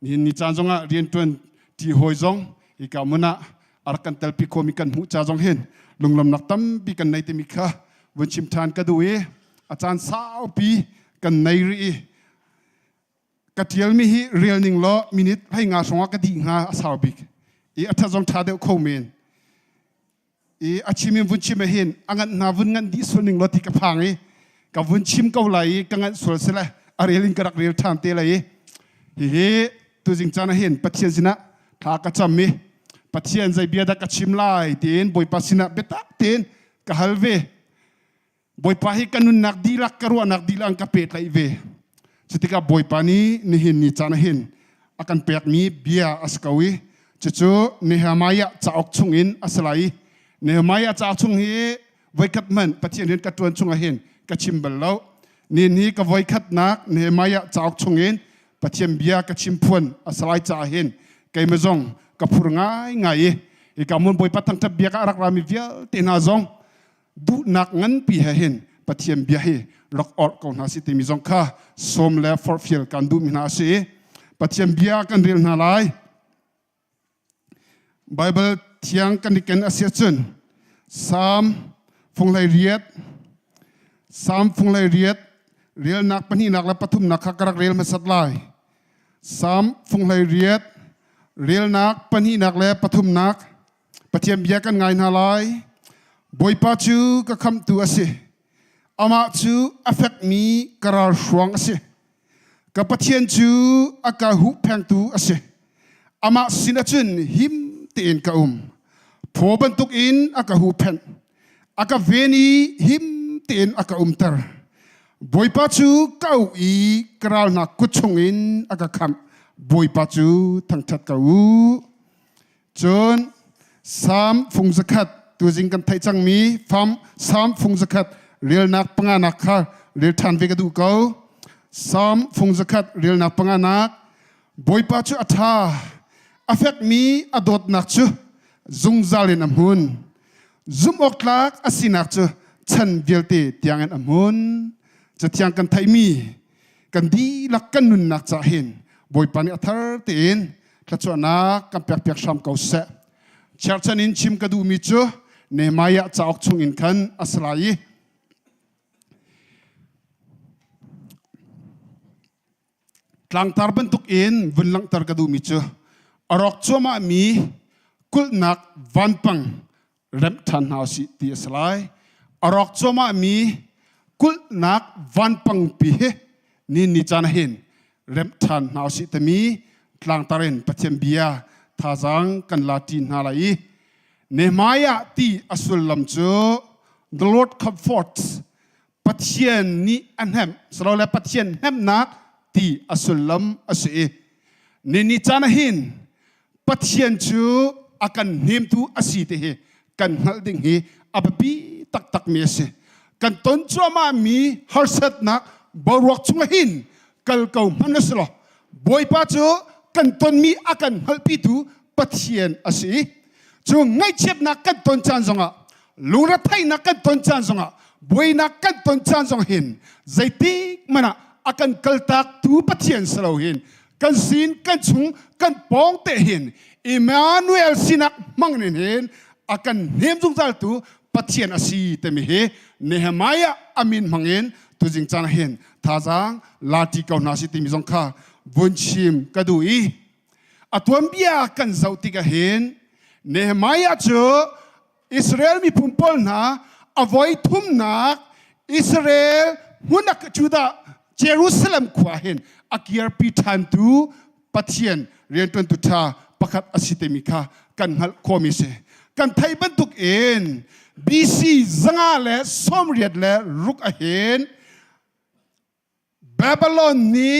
ni chan zonga rian tun ti hoi zong e kamuna arkan tel pi khomi kan hu cha jong hen lunglom nak tam pi kan nei te mi kha won chim than ka du e achan sao pi kan nei ri ka tial mi hi real ning lo minute hai nga songa ka di nga asaw bik e atha jong tha de kho men e achimi won chim hen angan na won ngan di soning lo ti ka phang e ka won chim kau lai ka ngan sol sela areling ka rak real tham te lai he tu jing chana hen pathian sina tha ka cham mi pathian zai bia da ka chim lai ten boy pasina betak ten ka halve boy pa hi kanun nak dilak karwa nak dilang ka pet lai ve setika boy pani ni hin ni chana hin akan pek mi bia askawi chuchu nehemaya chaok chungin asalai nehemaya chaok chung hi voikat man pathian hin ka tuan chunga hin ka chim ballo ni ni ka voikat nak nehemaya chaok chungin pathian bia ka chim phun asalai cha hin kai mezong ka phur ngai ngai e ka mun boy patang tab bia ka rak rami vial te na zong du nak ngan pi ha hin pathian bia hi lok or ko na si te mi zong kha som le for fiel kan du mi na si pathian bia kan ril na lai bible thiang kan ken asia chun sam funglai riat real nak pani nak la pathum nak karak real ma sat lai sam funglai riat real nak pani nak le pathum nak pathian bia kan ngai na lai boy pa chu ka kham tu ase ama chu affect me karar shuang ase ka pathian chu aka hu phang tu ase ama sinachun him ten ka phoban tuk in aka hu phan aka veni him ten aka tar boy pa chu kau i karal na kuchung in aka kham boy pa chu thang that ka u chon sam phung zakhat tu jing kan thai chang mi pham sam phung zakhat real nak panga nak kha real than ve ka du ko sam phung zakhat real nak panga nak boy pa chu atha affect me adot nak chu zung zalin amun zum ok lak asinak chu chan velte tiangan amun cha tiang kan thai mi kan di lak kan nun nak cha hin boy pani athar ten tlachu nak kan pek pek sham ko se charchanin chim ka du mi chu nehemaya chaok chung in khan aslai tlang tar bentuk in vunlang tar ka du mi chu arok choma mi kul nak vanpang rem than hau si ti aslai arok choma mi kul nak vanpang pi he ni chan hin rem than hau si te mi tlang tarin pathian bia ท่าจังกันลาตินฮาไลเนมายาตีอสุลลำจู the Lord comforts ปัจเจียนนี้อันแหมสโลเลปัจเจียนแหมนักตีอสุลลำอสุเอเนนิจานะหินปัจเจียนจูอากันเฮมตูอสีเตเฮกันฮัลดิงเฮอับปีตักเมียเสกันต้นจัวมามีฮาร์เซตนักบรวกจุงหินกัลเกามันสโลบอยป้าจูกันต้นมีอากันฮัลปีตูปัจเจียนอสีจูไงเจ็บนักกันต้นจานจงอ่ะลุงรัฐไทยนักกันต้นจานจงอ่ะบอยนักกันต้นจานจงหินใจตีมันอ่ะอากันกัลตักตูปัจเจียนสโลหินกันสินกันชุงกันปองเตหินอิมมานูเอลสินักมังนินหินอากันเฮมจุงจัลตูปัจเจียนอสีเตมิเฮเนหมายาอามินมังเงินตุจิงจานหินท่าจังลาติกาวนาสิติมิจงค่าบุญชิมกระดูอีอัตวันเบียกันเจ้าติกาเห็นเนหมายาจูอิสราเอลมีพุ่มพลนะอวัยทุ่มนักอิสราเอลหุ่นนักจูดาเยรูซาเล็มขวาเห็นอากิยร์พิทันตูปัจเจียนเรียนตันตุท่าประคัดอสิเตมิกากันฮัลโคมิเซกันไทยบรรทุกเอ็นบีซีจังอาเลสอมเรียดเลรุกอาเห็นบาบิโลนนี้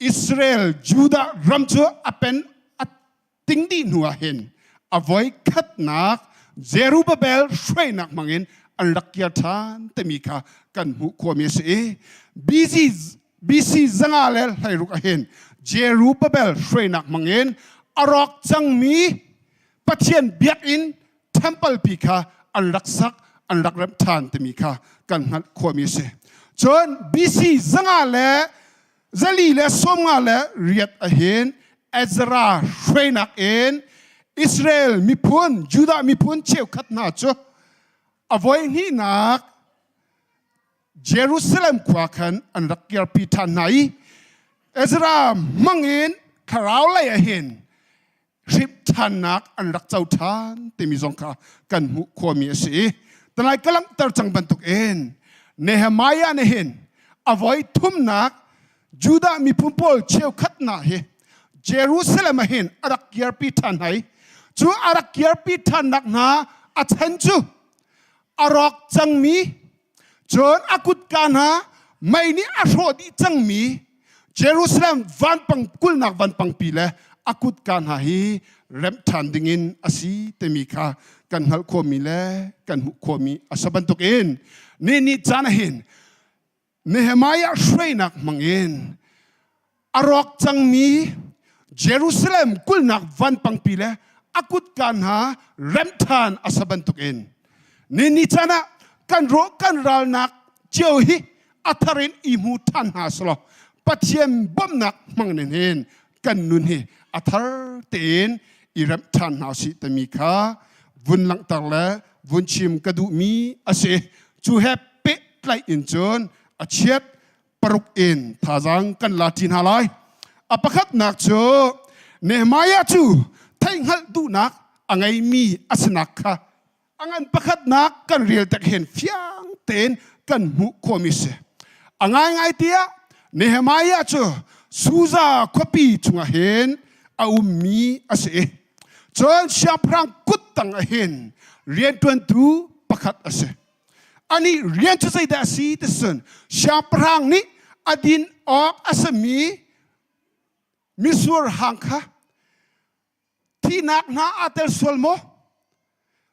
อิสราเอลจูดารัมจูอเป็นติงดีนัวเห็นอวัยขัดนักเจรูบาเบลช่วยนักมังเงินอันรักยาทานเตมิกากันหุโคมิเซบีซีจังอาเลให้รุกอาเห็นเจรูบาเบลช่วยนักมังเงินอรอกจังมีปัจเจียนเบียกอินเทมเพิลพิคาอันรักษักอันรักรับทานเตมิคากันหัดขวมิเสจนบีซีจังอาเลเจลีเลสมอาเลเรียดอาเห็นเอซราช่วยนักเอ็นอิสราเอลมีพูนยูดามีพูนเชี่ยวขัดนาจูอวัยนี้นักเยรูซาเล็มกว่ากันอันรักยาพิธานไหนเอซรามังเอ็นคาราวเลยเห็นริบทานนักอันรักเจ้าทานเตมิจงคากันหุขวมีเสีแต่นายกำลังตัดจังบรรทุกเอ็นเนหมายาเนเห็นอวัยทุ่มนักยูดามีพุ่มพลเชี่ยวขัดนาเฮเยรูซาเล็มเห็นอารักยาพิธานไหนจูอารักยาพิธานนักนาอัศนจูอารอกจังมีจนอากุดกานาไม่นี่อาโรดีจังมีเยรูซาเล็มวันปังกุลนักวันปังปีเลอากุดกานาฮีเริ่มทันดิ่งินอาศัยเตมิคากันฮัลโคมีเลกันหุโคมีอาสบันตุกเอ็นนี่จานเห็นเนหมายาช่วยนักมังเอ็นอารอกจังมีเยรูซาเล็มกุลนักวันปังปีเลอากุดกานาเริ่มทันอาสบันตุกเอ็นนี่จานะกันโรกันรัลนักเจ้าฮีอัทรินอิมูทันหาสโลปัจเจียนบ่มนักมังเนนกันนุนเฮอัทรเตนอิรัมทันหาสิตมีคาวุนหลังตักและวุนชิมกระดูมีอาเซจูเฮเปะไลอินจนอาเชียดปรุกเอ็นท่าจังกันลาตินฮาไลอปะคัดนักโจเนหมายาจูไทยหัลดูนักอังไงมีอาสนักค่ะอังอันปะคัดนักกันเรียลตะเห็นเฟียงเตนกันมุโคมิเซอังไงเตียเนหมายาจูสูซาคบีจุงเห็นอาอุมีอาเซจนชาพรังกุดตังเห็นเรียนตัวนตูประคัดอาเซอันนี้เรียนจะใส่ได้สิทธิ์ส่วนชาพรังนี้อดินออกอาเซมีส่วนหังค่ะที่นักนาอาเตลส่วนโม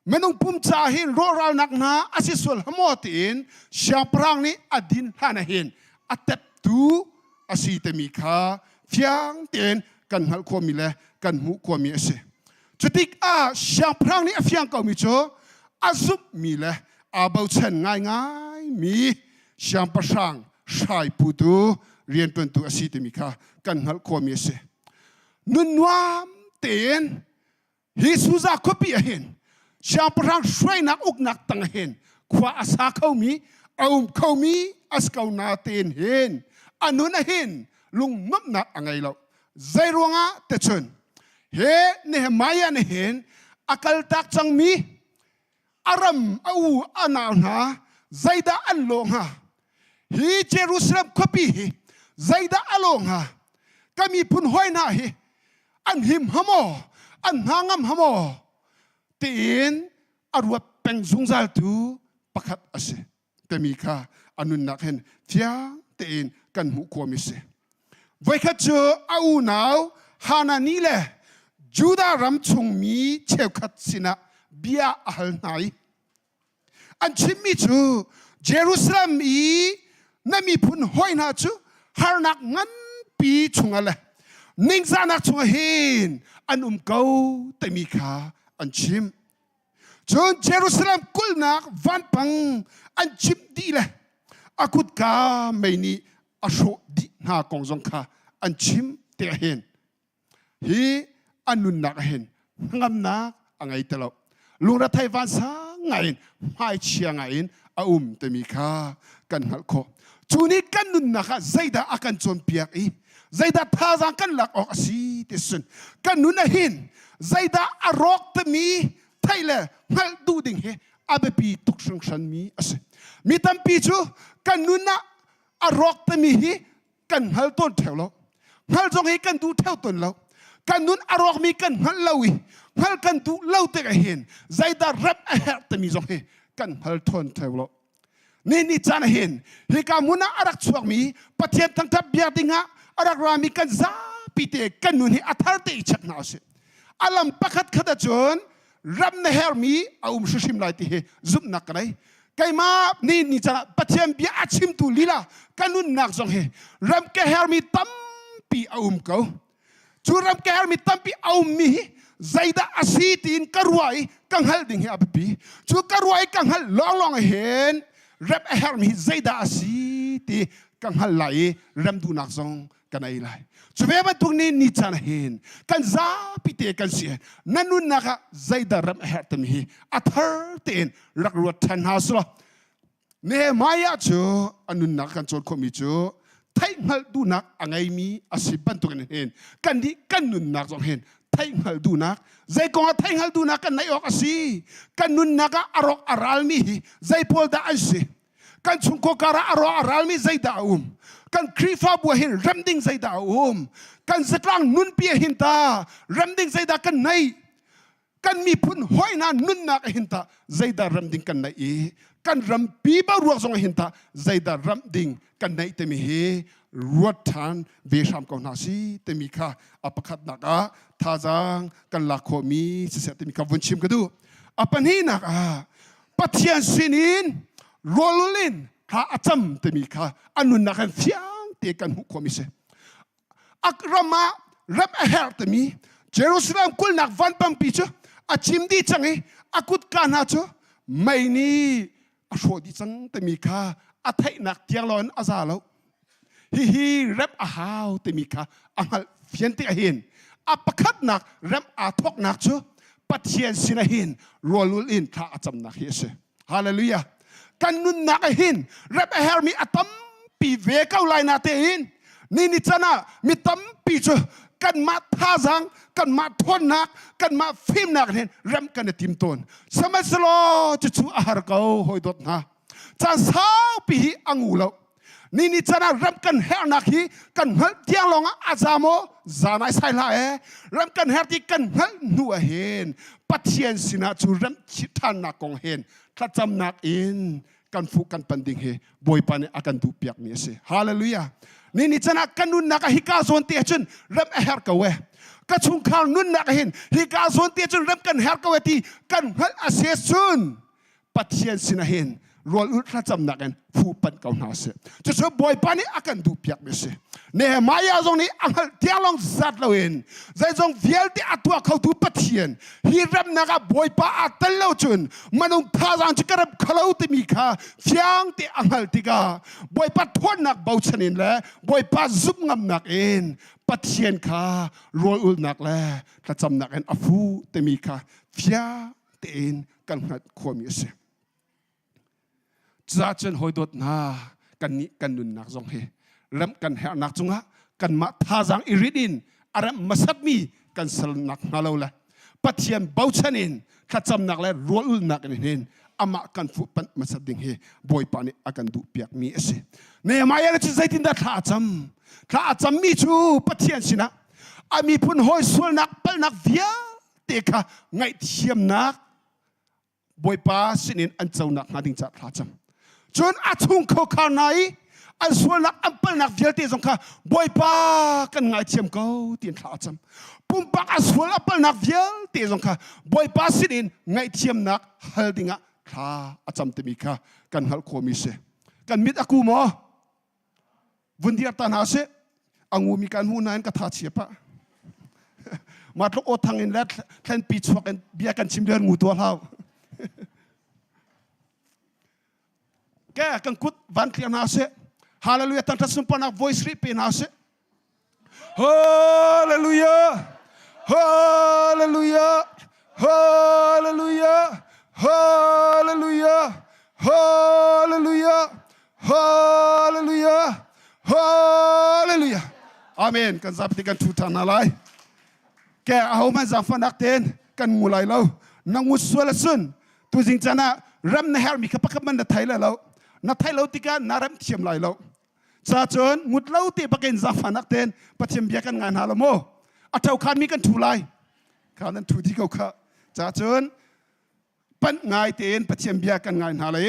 ไม่ต้องปุ่มจ่าเห็นรอเรานักนาอาศัยส่วนหมดเองชาพรังนี้อดินหานาเห็นอาเตปตูอาศัยเตมิคาเฟียงเต็นกันหัลโคมิเลกันหุโคมิเอเซจุดที่ชาพรังนี้เฟียงเก่ามิโจอาซุบมิเลอาเบาเชนง่ายมีชาพรังชายผู้ตูเรียนตัวตัวอาศัยเตมิคากันหัลโคมิเอเซนุนวามเต็นฮิสุซาคบีเห็นชาพรังช่วยนักอุกนักตังเห็นขวาอาสาเขามีเอาเขามีอาสเขานาเต็นเห็นอันนู้นเห็นลุงนับนักอะไรเราใจรวงเตชนเฮเนี่ยมายันเห็นอากาศตักจังมีอารมเอาอันเอาหนาใจดาอันลงฮะฮีเยรูซาเล็มขบีใจดาอันลงฮะก็มีพุ่นห้อยหน้าเฮอันหิมฮะโม อันหางมหมอตีนอรวบเป็นซุงซาลตูประคัดอาศัยแต่มีค่าอนุนักเห็นเทียงตีนกันหูควมิเสไว้ขัดเจอเอาหนาวฮานานี่แหละจูดารำชงมีเชวขัดสินะเบียอัลไนอันชิมิจูเยรูซาเล็มอีนั่นมีพุนห้อยนาจูฮานักงั้นปีชงอะไรนิ่งซานักชงเห็นอันเกาแต่มีค่าอันชิมจนเยรูซาเล็มกุลนักวันปังอันชิมดีเลยอากุดกาไม่นี่อาโชดีหากองจงค่าอันชิมเตะเห็นฮีอันนุนนักเห็นงามนักอะไรตลอดลุงรัฐไทยวันสังไงไม่เชียงไงอาแต่มีค่ากันหักคอจูนี้กันนุนนักใจดาอากันจนเปียกอีใจดาท่าจังกันหลักออกสีเตสุนกันนุนเห็นใจดาอารอกตมีไทยเลยหัลดูดิ่งเฮอาเบปีตุกสังชันมีอาศัยมีตั้มปีจูกันนุนนะอารอกตมีฮีกันหัลต้นแถวแล้วหัลจงให้กันดูแถวต้นแล้วกันนุนอารอกมีกันหัลเลวีหัลกันดูเล่าเตะเห็นใจดารับอาหารตมีจงให้กันหัลต้นแถวแล้วนี่จานเห็นเฮกามุนาอารักชวกมีปะเทียนทั้งทับเบียดิงะอารักรามีกันซาปิเตกันนุนให้อัธร์เตอิชักนาเสอาลัมปักขัดขัดจนรับเนฮร์มีอาชุชิมไลติเฮซุบนักไรไกมานี่จานปะเทียนเบียอาชิมตูลีลากันนุนนักจงเฮรับแกเฮร์มีตั้มปีอาเขาจูรับแกเฮร์มีตั้มปีอามีใจดาอาศีตินกรวยกังฮัลดิ่งเฮอบีจูกรวยกังฮัลลองเห็นรับเฮร์มีใจดาอาศีติกังฮัลไลรำดูนักจงกันไอไลจูเวบันตุนี่จานเห็นกันซาปิเตกันเสียนั่นนุนนักใจดารับเฮร์ตมีอัธร์เตนรักรวดทันฮาสละเนมายาจูอนุนักกันจนคมิจูไทยฮัลดูนักอังไงมีอาศิบันตุกันเห็นกันดีกันนุนนักจงเห็นไทยฮัลดูนักใจกงไทยฮัลดูนักกันในออกอาศีกันนุนนักอารอกอารัลมีใจพอลดาอาศีกันชุงโกการะอารอกอารัลมีใจดากันครีฟาบัวเห็นรำดิ่งใจดากันสกลางนุนเปียหินตารำดิ่งใจดากันในกันมีพุนห้อยนานุนนักหินตาใจดารำดิ่งกันในกันรำปีบารวกจงหินตาใจดารำดิ่งกันในเตมีเฮรวดทานเวชามกองนาซีเตมีค่าอปคัดนักท่าจังกันลักโคมีเสียเตมีค่าวันชิมกันดูอปนี้นักปัทยันสินินโรลลินข้าอาจำเตมีค่าอนุนักเฟียงเตกันหุโคมิเสอักรามารับอาหารเตมีเยรูซาเล็มคุลนักวันปัมปีจูอาชิมดีจังอากุดกานาจูไม่นี่อาโชดีจังเตมีค่าอาไทยนักเทียงลอนอาซาโลฮีรับอาหารเตมีค่าอังฮัลเฟียนเตเห็นอาปคัดนักรับอาทอกนักจูปัทยันสินะเห็นโรลุลินข้าอาจำนักเฮเสฮาเลลูยากันนุนนักเห็นรับอาหารมีอาตัมปีเวก้าวไลนาเตหินนี่จานะมีตัมปีจูกันมาท่าจังกันมาทนนักกันมาฟิมนักเห็นรำกันในทีมต้นสมัยสโลจะชูอาหารเก่าหอยดดนะจะสาวปีอังูแล้วนี่จานะรำกันเฮนักฮีกันหัลเทียงลงอาจามอจานายไซลาเอรำกันเฮที่กันหัลนัวเห็นปัทยันสินะจูรำชิดานนักกองเห็นถ้าจำนักอินกันฟุกันปันดิ่งเฮบอยปานอากันดูเปียกนี่สิฮาเลลูยานี่จะนักกันนุนนักฮิกาโซนเตียจุนรำเฮร์กเวกระชุงข่าวนุนนักเห็นฮิกาโซนเตียจุนรำกันเฮร์กเวที่กันฮัลอาเซซุนปัทยันสินะเห็นรอลุถ้าจำนักกันฟูปันเก่าหนาเสจะช่วยบอยปานอากันดูเปียกนี่สิเนมายาตรงนี้อังเทียงลงจัดเราเองใจจงเฟียลที่อัตัวเขาดูปัทยันฮิรำนักบอยปาอัตเลวจุนมันต้องท่าจังจะกระบเขาที่มีค่าเฟียงที่อังที่กาบอยปาทวนนักเบาชนินแล้วบอยปาซุบงำนักเองปัทยันค่ารอลุนักแล้วถ้าจำนักกันอฟูที่มีค่าเฟียที่เองกันหัดความมีเสจะเจนหอยดดนากันนี้กันนุนนักจงเฮรำกันเฮนักจงฮะกันมาท่าจังอิริดินอารมมาสักมีกันสลนักนาเลวละปัทยันเบาชนินข้าจำนักแล้วรัวอุลนักนี่เห็นอามากันฟุปันมาสักดิ่งเฮบอยปานี่อากันดูเปียกมีเอเสเนี่ยมาอย่างนี้ใจตินดาข้าจำมีจูปัทยันสินะอามีพุ่นหอยสวลนักเปลนักเวีย เตค่ะไงเทียมนักบอยป้าสินินอันเจ้านักนาดิงจัดพลาจำจนอาทุ่งเขาข้างในอันส่วนนักอันเป็นนักเดียร์เตสงค่ะบอยป้ากันไงเทียมเขาเตียนพลาจำปุ่มปักอันส่วนอันเป็นนักเดียร์เตสงค่ะบอยป้าสินินไงเทียมนักฮัลดิงะพลาอาจำเตมิค่ะกันฮัลโคมิเซกันมิดอากูมอวันเดียร์ตันหาเซอังูมีการหูนายก็ท้าเชียปะมาทุกโอทางอินเล็ดแทนปีชวกันเบียกันชิมเดือนงูตัวเราแกกันกุดวันเทียนหาเซฮาเลลูยาตั้งแต่สุนปนัก voice รีเป็นหาเซฮาเลลูยาฮาเลลูยาฮาเลลูยาฮาเลลูยาฮาเลลูยาฮาเลลูยาฮาเลลูยาอาเมนกันจับติกันทุตานาไลแกเอามาจากฟันนักเต้นกันงูไหลเรานังงูสวยละสุนตัวจริงจันนะรำในเฮร์มีขับขับมันนัดไทยแล้วนัดไทยเราติกันนารำเทียมไหลเราจ้าจนงูเราตีปะกินจากฟันนักเต้นปะเทียมเบียกันงานหาละโมอัตเท่าขันมีกันทุไลขันนั้นทุที่เขาข้าจ้าจนปั้นง่ายเต้นปะเทียมเบียกันงานหาเลย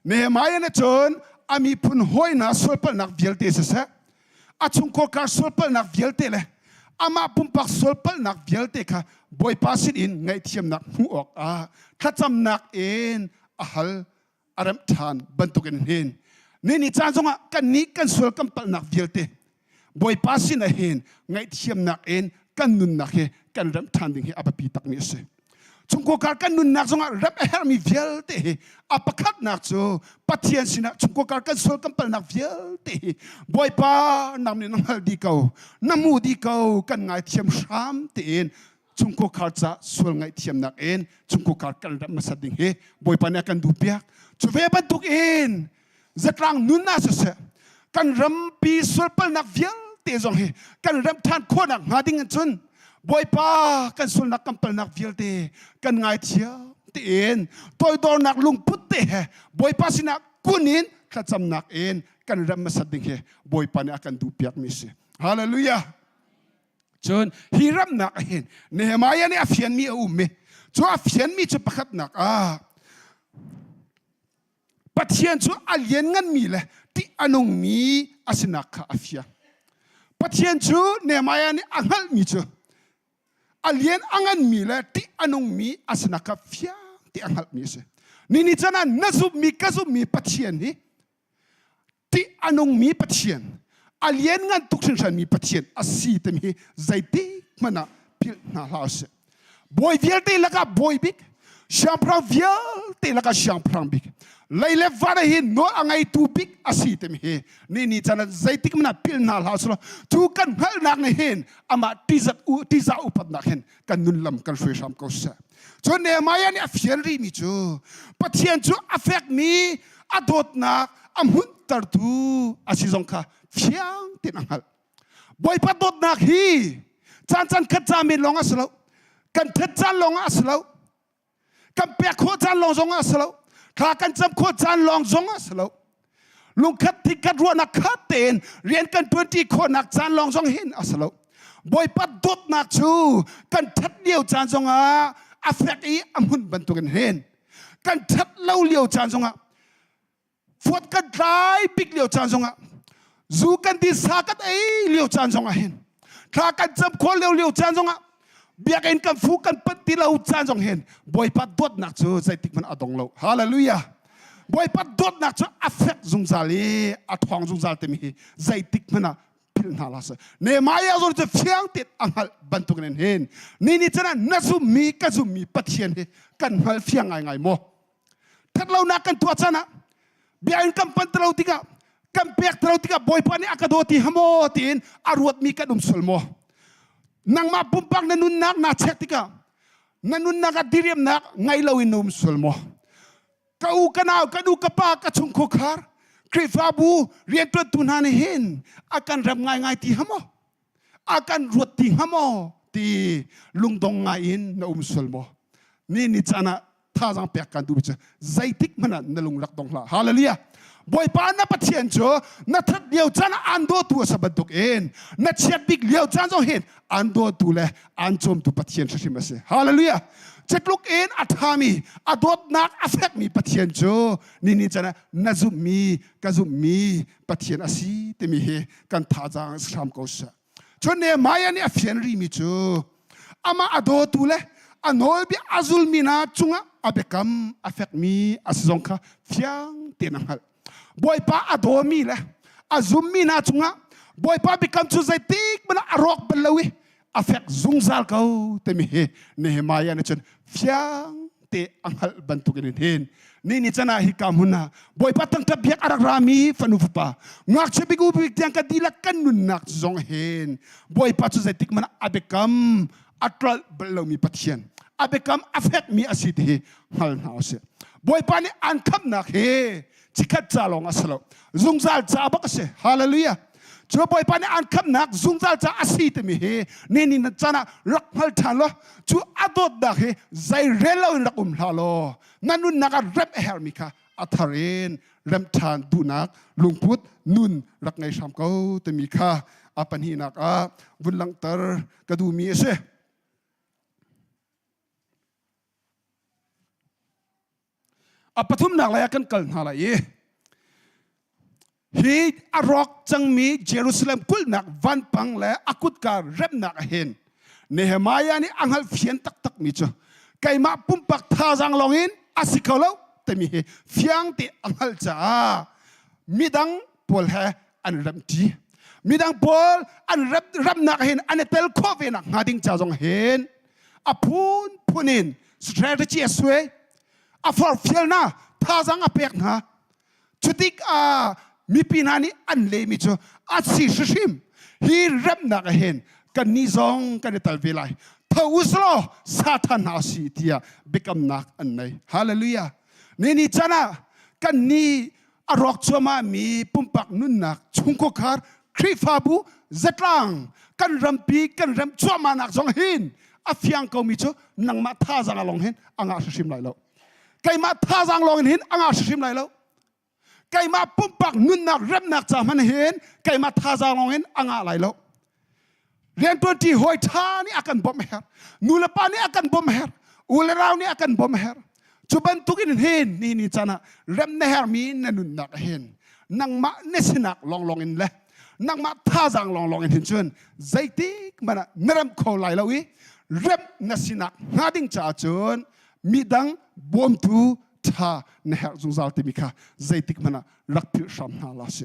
เนื้อไม้เนี่ยจนอามีพุ่นห้อยนะสวยเปิลนักเบียลเตสเสะอาชุงโคการสวยเปิลนักเบียลเตเลยอามาปุ่มปักสวยเปิลนักเบียลเตค่ะบอยพาสินอินไงเทียมนักหูออกถ้าจำนักเอ็นฮัลอารมทานบรรทุกันเห็นนี่จานสงะกันนี้กันสวยกันเปิลนักเบียลเตบอยพาสินเห็นไงเทียมนักเอ็นกันนุนนักเฮกันรำทานดิ่งเฮอปปีตักนี้เสจงโคการกันนุนนักสงะรับเฮมีเบียลเตอปคัดนักโจปัทยันสินะจงโคการกันสวยกันเปิลนักเบียลเตบอยพานำเนี่ยนังดีเขาน้ำมูดีเขากันไงเทียมชามเตนจงโคการจะสวยไงเทียมนักเอ็นจงโคการกันรับมาสดิ่งเฮบอยพาเนี่ยกันดูเปียกจุเวบันทุกเอ็นจะกลางนุนน่าเสกันรำปีสวยเปิลนักเบียลเตจงเฮกันรำทานคนนักหาดิ่งจนบอยป้ากันส่วนนักกำปั้นนักวิลเตกันไงเทียเตียนตัวโดนนักลุงพุทเตบอยป้าสินักกุนินขัดจำนักเอ็นกันรำมาสดิ่งเฮบอยป้าเนี่ยกันดูเปียกมิสฮาเลลูยาจนฮิรำนักเห็นเนหมายเนี่ยฟิยนมีอุ้มเมจนฟิยนมีจะประคัดนักปัจเจียนจนอัลเยนงันมีเลยที่อนุมีอาสนักข้าฟิยปัจเจียนจนเนหมายเนี่ยอังฮัลมีจอัลเยนอังมีเลยที่อนุมีอาสนักฟิยที่อังฮัลมีเสนี่จันนั้นนัซุบมีกัซุบมีปัจเจียนนี่ที่อนุมีปัจเจียนอัลเยนงันทุกสิ่งฉันมีปัจเจียนอาศัยแต่มีใจที่มันน่ะพิลนาลาเสบอยวิลที่ละกับอยบิกแชมพรางวิลที่ละกับแชมพรางบิกเลยเลฟาร์หินโนอังไงตูบิกอาศัยแต่มีนี่จันนั้นใจที่มันน่ะพิลนาลาเสทุกกันฮัลนักเนี่ยเห็นอามาที่จะอุปนักเห็นกันนุนลำกันช่วยชามเขาเสจนเนี่ยมายันเนี่ยฟิยนรีมีจูปัจเจียนจูอัฟเฟกมีอดดนักอามุนตัดดูอาศัยสงค่ะฟิยงตินังฮัลบอยปัดดดนักฮีจันขัดจามิลงอัสลาวกันทัดจันลงอัสลาวกันเปียกโคจันลงจงอัสลาวข้ากันจำโคจันลงจงอัสลาวลุงคัดที่กัดรัวนักขัดเต็นเรียนกัน20 คนนักจันลงจงหินอัสลาวบอยปัดดดนักชูกันทัดเดียวจันจงอาเฟกอีอามุนบรรทุกันเห็นกันทัดเล่าเลี้ยวจันจงฟวดกันไล่ปิกเลี้ยวจันจงจูกันที่สากันเลี้ยวจันจงเห็นข้ากันจำคนเลี้ยวจันจงเบียกันกันฟูกันปฏิเล่าจันจงเห็นบอยปัดดดนักชูใจติมันอดงเล่าฮาเลลูยาบอยปัดดดนักชูอาเฟกจงซาลีอัดทองจงซาลเตมีใจติมันพิลนาลาสเนมายาจงจะเฟียงติดอังฮัลบรรทุกนั้นเห็นนี่จันนั้นนัซุมีกัซุมีปัจเจียนกันฮัลเฟียงไงโมถ้าเรานักกันตัวจันนะเบียนกันปันตเราติกากันเปียกตเราติกาบอยปานี่อากาศโดติฮโมตินอารวดมีกันสลโมนังมาปุ่มปังนันุนนักนาเช็คติกานันุนนักดิเรียมนักไงเราอินุมสลโมกาอูกันเอากันดูกระปากระชุงโคคาร์คริฟาบูเรียนตัวตุนานเห็นอาการรำง่ายที่ฮโมอาการรวดที่ฮโมที่ลุงดงง่ายอินนะสลโมนี่จันนะท ท่าจังเปียกกันดูไปเจอใจติกมันนั่นลงรักตรงละฮาเลลูยาบ่อยปานนับเทียนโจนัทัดเดียวจันอันโดตัวสะบัดตุกเอ็นนัดเชียดบิกเดียวจันจงเห็นอันโดตัวเลยอันจมตัวปะเทียนชิมเสฮาเลลูยาจัดลูกเอ็นอัฐามีอดดนักอเฟกมีปะเทียนโจนี่จันนัจุมีกะจุมีปะเทียนอาศีเตมีเฮกันท่าจังสามกุศลจนเนี่ยมายานี่อเฟียนรีมิโจอามาอดดตัวเลยอันโนบิอาซุลมีนาจุงะอเบกัมอเฟกมีอาซิซงค่ะเฟียงเตนังฮัลบ่อยป้าอดมีเลยอาซุมมีนาจุงะบ่อยป้าบิกัมชูใจติกมันอรอกเป็นเลวิอเฟกซุงซาลเขาเตมีเฮเนหมายานี่จนเฟียงเตอังฮัลบันทุกินเฮนนี่จะน่าฮิกามุนาบ่อยป้าตั้งแต่เบียกอารักรามีฟันุฟป้างักเชบิกูบิกเตียงกันดีละกันนุนนักจงเฮนบ่อยป้าชูใจติกมันอเบกัมอัตราเบลมีปัจจัยอาเบกัมอเฟกมีอาศิติฮัลนาอเสบ่อยปานี่อันคำนักเฮจิกัดจาลงอาสโลซุงซาลจาบักเสฮาเลลูยาชัวบ่อยปานี่อันคำนักซุงซาลจาอาศิติมีเฮนี่นั่นจานะรักฮัลทานโลชัวอดดดักเฮใจเรลล์นักลาโลนั่นนุ่นนักเรมเฮร์มิกาอัทาเรนเรมทานดูนักลุงพุทธนุ่นรักในชามเขาเตมีคาอาปันฮีนักบุญลังเตอร์กระดูมีเสอปทุมนักลายกันกันหาลายฮีอารอกจังมีเยรูซาเล็มกุลนักวันปังและอากุดการเร็บนักเห็นเนหมายานี่อังฮัลเฟียนตักมีจ้ะไก่มาปุ่มปักท่าจังลงอินอาศิเขาเล่าแต่มีเฟียงที่อังฮัลจ้ามีดังพอลเฮอันเร็บจีมีดังพอลอันเร็บนักเห็นอันเตลโคเวนักหาดิ้งจ้าจงเห็นอพูนิน strategy สวยอาฟอร์ฟิลน่าท่าจังอเปียกนะชุดิกมีปีนานี่อันเลมิจ้ะอาศิชิมฮีเร็บนักเห็นกันนิจงกันตัลเวลัยท้าอุสโลซาตานอาศิเตียเบกัมนักอันไหนฮาเลลูยานี่จันนะกันนี่อรอกชัวมามีปุ่มปักนุ่นนักชุงโคคาร์ครีฟาบูเซตลังกันรำปีกันรำชัวมานักจงหินอาฟิยังเขามีจ้ะนังมาท่าจังลงเห็นอ่างอาศิชิมไหลแล้วไก่มาท่าจังลงเห็นอ่างอาศิชิมไหลแล้วไก่มาปุ่มปักนุ่นนักเร็บนักจามันเห็นไก่มาท่าจังลงเห็นอ่างอะไรแล้วเรียนตัวที่หอยท่านี่อากันบ่มเฮร์นูเลปานี่อากันบ่มเฮร์อุลราวนี่อากันบ่มเฮร์จุบันทุกินเห็นนี่จันนะเร็บเนเฮร์มีนันุนนักเห็นนังมาเนสินักลองอินเลยนังมาท่าจังลองอินเห็นชวนใจติกมันเริ่มโคไลแล้ววิเริ่มเนสินักหาดิ้งจ่าชวนมีดังบ่มตูท่าเนเฮร์จุงซาลติมิกาใจติกมันรักพิรามนาลาเส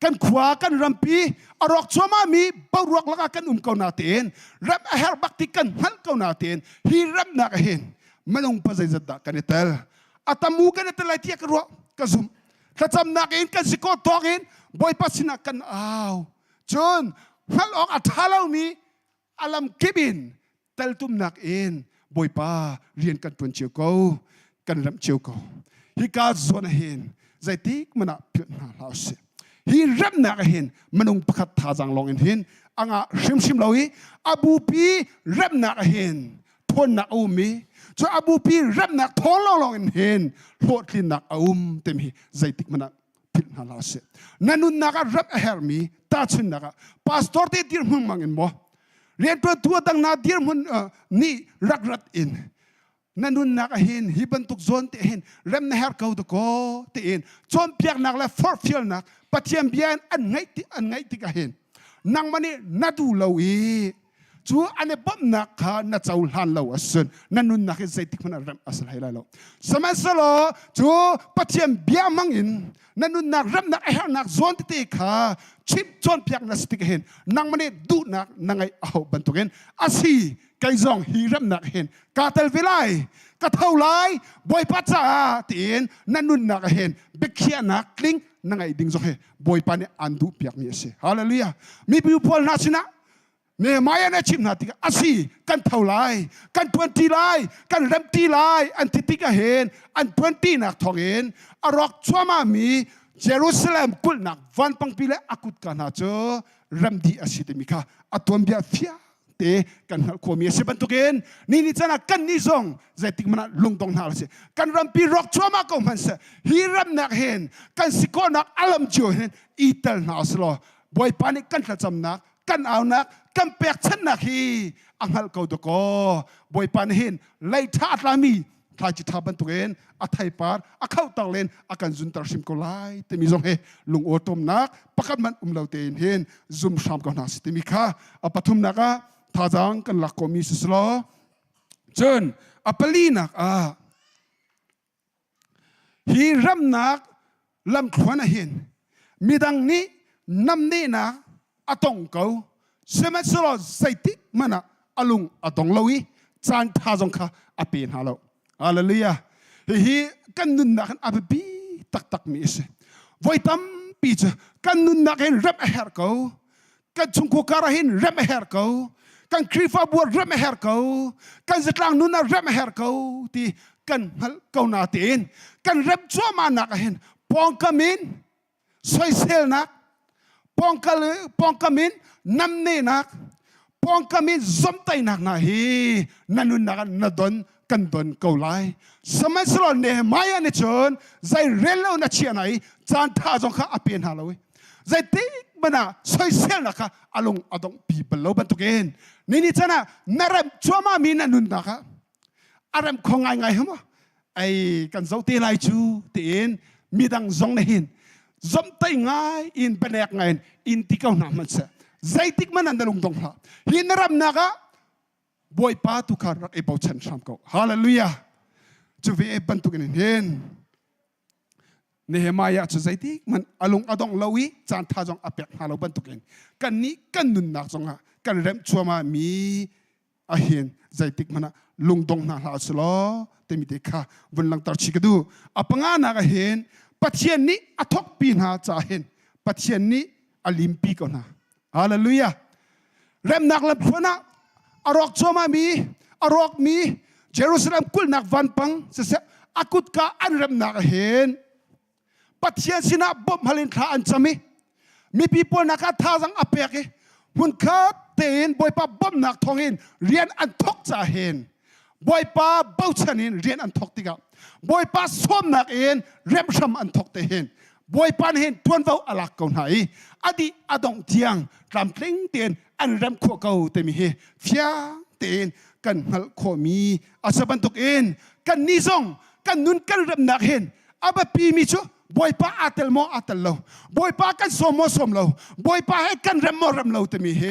กันขวากันรำปีอรอกชัวมามีบารวกลักกันเกานาเตนรับเฮร์บักติกันหันเกานาเตนฮีรับนักเห็นมันลงภาษาจัดดักกันเตลอาตมูกันเตลไลที่กันรัวกันซุมถ้าจำนักเห็นกันสิโกตอกเห็นบ่อยปัสนักกันอ้าวจนฮัลออกอัฐาลามีอลัมกิบินเตลตุมนักเห็นบ่อยป้าเรียนกันตัวเชียวเขากันรำเชียวเขาฮิกาโซนเห็นใจติกมันเปลี่ยนหาลาวเสฮีรับนักเห็นมันองประคัตท่าจังลองเห็นอ่างชิมเราอีอบูปีรับนักเห็นทนนักอุมีจนอบูปีรับนักทนลองเห็นโหดลินนักอุมเต็มฮีใจติกมันผิดหาลาเสนั่นนุนนักรับเฮร์มีตาชินนักพาสตอร์ที่ดีมึงมังอินบ่เรียนตัวตั้งนาดีมึงนี่รักอินนั่นนุ่นนักเห็นฮิบันทุกโซนเตเห็นเริ่มเนเฮร์เขาตะโกเตเห็นจนเพียงนักและฟอร์ฟิลนักปัจจัยเบียนอันไงที่ก็เห็นนังมันนี่นัดูเลวีจูอันนี้บ่มนักขานัดเจ้าหันเลวสุนนั่นนุ่นนักเห็นใจที่มันเริ่มอาศัยแล้วสมัยสโลจูปัจจัยเบียมังอินนั่นนุ่นนักเริ่มนักเฮร์นักโซนที่เตะขาชิปจนเพียงนักสติกเห็นนังมันนี่ดูนักนังไงเอาบรรทุกเห็นอาศัยไก่จงฮีรับนักเห็นกาเตลวิไลกาเท่าไรบ่อยปัจจัยตีนนั่นนุ่นนักเห็นเบกเขียนักคลิงนั่งไอ้ดิ้งจงเฮบ่อยปานอันดูเปียกมีเสฮาเลลูยามีบิวพอลนาชินะเนี่ยมายาเนี่ยชิมนาติกอาศัยกันเท่าไรกัน20ไรกันเริ่มตีไรอันที่ติกเห็นอัน20นักทองเห็นอรอกชัวมามีเยรูซาเล็มกุลนักวันปังปีเลอากุดกันฮะเจอเริ่มดีอาศัยเตมิกาอัตวันเบียฟิย เตกันขวมีเสบันตุเกนนี่จะนักกันนี่ซงใจติกมันลุงตรงนาลสิกันรำปีรอกชัวมาก็มันเสฮีรำนักเห็นกันสิโกนักอารมณ์จิวเห็นอีเตลนาสโลบอยปานิกันขจำนักกันเอานักกันเปียกชันนักฮีอังฮัลเกาตโกบอยปานิเห็นไล่ท่าลามีทาจิตาบันตุเกนอัทายปาร์อักเข้าตังเลนอากันจุนตรชิมโกไลเตมีซงเฮลุงโอตมนักปักมันเราเตนเห็นซุมชามกันนาสิเตมีค่ะอปทุมนักท่าจังกันหลักก็มีสุสโลจนอปลีนักฮีรำนักลำขวัญเห็นมีดังนี้นำนี้นักอตงเกาเสมัสโลใส่ติมันอลุงอตงลวิจานท่าจงค่ะอเปียนฮาโลฮาเลลูยาฮีกันนุนนักอับบีตักมีเสไว้ตั้มปีจกันนุนนักเห็นรับเฮร์เกากันชุงคุการเห็นรับเฮร์เกากันครีฟาบัวรับเฮร์เกากันจะกลางนุนนักรับเฮร์เกาที่กันฮัลเกานาเตียนกันรับชัวมานักเห็นปองกามินสวยเซลนักปองกามินนำเนนักปองกามินซอมไตนักนะฮีนันุนนักนัดอนกันดอนเกาไลสมัยสโลเนมายาเนชนใจเรลเอานัชเชียนไอจานท่าจงข้าอเปียนฮาโลใจติมันน่ะสวยเซลนะคะอารมณ์อดงปีเปลโลบันตุเกนนี่จ้านะนารมชัวมามีนันุนนะคะอารมณ์คงไงเหรอไอ้กันเจ้าตีไลจูตีเอ็นมีดังจงเนหินจอมไตง่ายอินเป็นแอกไงอินที่เขาหนามันเสใจติกมันนั่นลุงตรงพระหินนารมนักบอยป้าตุการักเอเบาชันชามเขาฮาเลลูยาจะเวบันตุกันเห็นเนหมายาจะใจติกมันอารมณ์อดงลาวิจานท่าจงอเปียกฮาโลบันตุกันกันนี้กันนุนนักจงกันเริ่มชัวมามีอาเห็นใจติกมันลุงตรงนาลาสโลเตมิเดค่ะวันหลังตัดชิกดูอปังอานักเห็นปัจเจนนี้อทอกปีนาจะเห็นปัจเจนนี้อลิมปิกนะฮาเลลูยาเริ่มนักเล็บหัวนะอารอกชัวมามีอารอกมีเยรูซาเล็มกุลนักวันปังเสะอากุดกาอันเริ่มนักเห็นปัจเจนสินะบ่มฮาลินทาอันจามีปีปนักท่าจังอเปียกหุ่นข้าเตียนบอยป้าบ่มนักทองเห็นเรียนอันทอกจะเห็นบอยป้าเบาชันเห็นเรียนอันทอกติกาบอยป้าสวมนักเห็นเรียมชำอันทอกเตเห็นบอยป้าเห็นทวนเฝ้าอลักเกาไหนอดีอดงเทียงกลำเพลงเตียนอันเริ่มขัวเก่าเตมีเฮฟียเตียนกันฮัลโคมีอาสบันตุกเอ็นกันนิซงกันนุนกันเริ่มนักเห็นอาบปีมิจูบอยป้าอัตลโมอัตลโลบอยป้ากันสมโมสมโลบอยป้าให้กันเริ่มโมเริ่มโลเตมีเฮ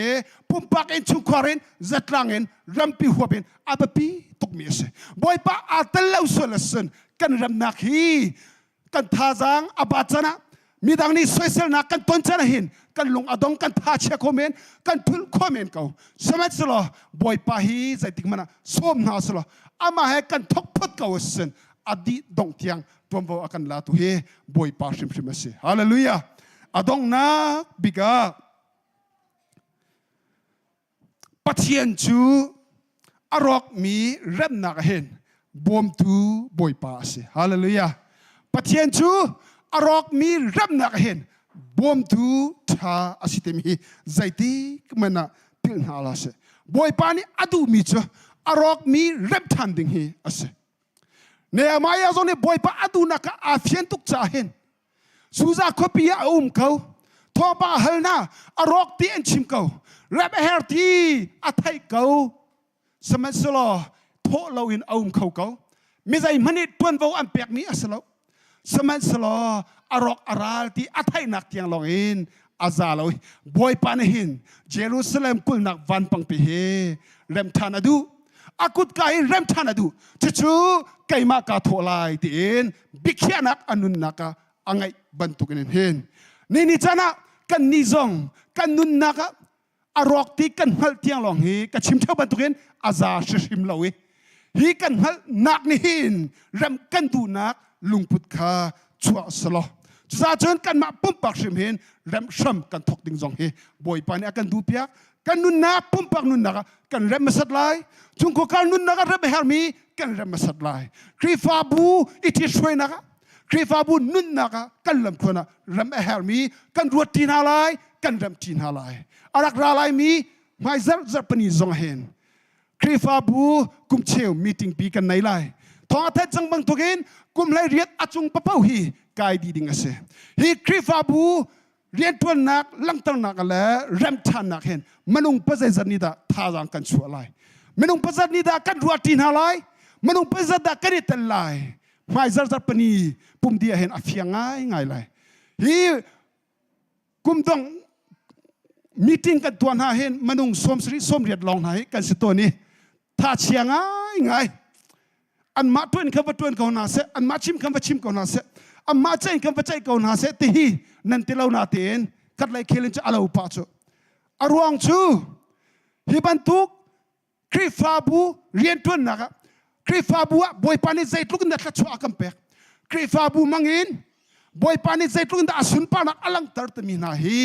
ปุ่มปากเอ็นชุกควารินจัดลังเอ็นเริ่มปีหัวเป็นอาบปีตุกมีเสบอยป้าอัตลโลสุลสันกันเริ่มนักฮีกันท่าจังอาบาจนะมีดังนี้สวยเซลนักกันต้นจะนะเห็นกันลงอดงกันท่าเชคอมเมนกันทุลคอมเมนเขาสมัยสโลบอยป้าฮีใจติกมันสมนาสโลอามาให้กันทกพัดเขาสันอดีดงเทียงตัวเราอากันลาตุเฮบอยป้าชิมเสฮาเลลูยาอดงนักบิกาปัจเจียนจูอารอกมีเริ่มนักเห็นบวมตูบอยป้าเสฮาเลลูยาปัจเจียนจูอารอกมีเริ่มนักเห็นบวมตูท่าอาศิเตมีใจติกมันพิลนาลาเสบอยป้านี่อดูมีจ้ะอารอกมีเริ่มทันดิ่งเฮอาเสเนหมายาโซเนบอยป้าอดูนักอาเฟียนตุกจ่าเห็นสุซาคบียาเขาทอบ้าฮัลนาอารอกตีเอ็นชิมเขาเร็บเฮร์ตีอาไทยเขาสมัยสโลโทเราอินเขาไม่ใจมันนี่ตัวนเราอันเปียกมีอาสโลสมัยสโลอารอกอาราลที่อาไทยนักเทียงลองอินอาซาลอยบอยปานหินเยรูซาเล็มกุลนักวันปังปีเฮเรมทานาดูอากุดกายเรมทานาดูจู่ๆไก่มากาโทลายที่เอ็นบิกเขียนักอนุนนักอังไงบรรทุกเงินเห็นนี่จานะกันนิจงกันนุนนักอารอกที่กันฮัลเทียงลองเฮกันชิมเท่าบรรทุกเงินอาซาชิมเลาฮีกันฮัลนักนี่หินเรมกันดูนักลุงพุทธาชัวสโลจะจนกันมาปุ่มปักชิมเห็นเริ่มช้ำกันทกดิ่งจงเฮบอยปานกันดูเปียกกันนุนนักปุ่มปักนุนนักกันเริ่มมาสัตไลจุงโคกันนุนนักเริ่มเฮามีกันเริ่มมาสัตไลครีฟาบูอิทิช่วยนักครีฟาบูนุนนักกันเริ่มคนเริ่มเฮามีกันรวดทีนาไลกันเริ่มทีนาไลอารักราไลมี ไม่จะปนีจงเห็นครีฟาบูกุมเชลมีติ้งปีกันไหนไลท้องอาทิตย์จังบังทุกินกุมไลเรียดอาจุงปะเป้าฮีกายดีดิ่งเสฮีครีฟาบูเรียนตัวนักลังตั้งนักแล้วเริ่มทันนักเห็นมนุษย์ภาษานิดาท่ารังกันชัวไลมนุษย์ภาษานิดากันรัวตินหาไลมนุษย์ภาษาดากันนิตันไลไม่จะปนีปุ่มเดียเห็นอภิยังง่ายไลฮีกุมต้องมีติ้งกันตัวหาเห็นมนุษย์สมศรีสมเรียดลองไหนกันสิตัวนี้ท่าเชียงง่ายอันมาตัวนี้คำว่าตัวนี้เขาหนาเสอันมาชิมคำว่าชิมเขาหนาเสอันมาใจคำว่าใจเขาหนาเสตีฮีนั่นที่เราหนาเตียนกัดไหลเคลินจะอะไรอุปาจุอารวงชูฮิบันทุกครีฟาบูเรียนตัวนะครับครีฟาบูบอยปานิใจทุกคนได้ชัวร์กันเปกครีฟาบูมังอินบอยปานิใจทุกคนได้อสุนปานักอลังตร์ตมีนาฮี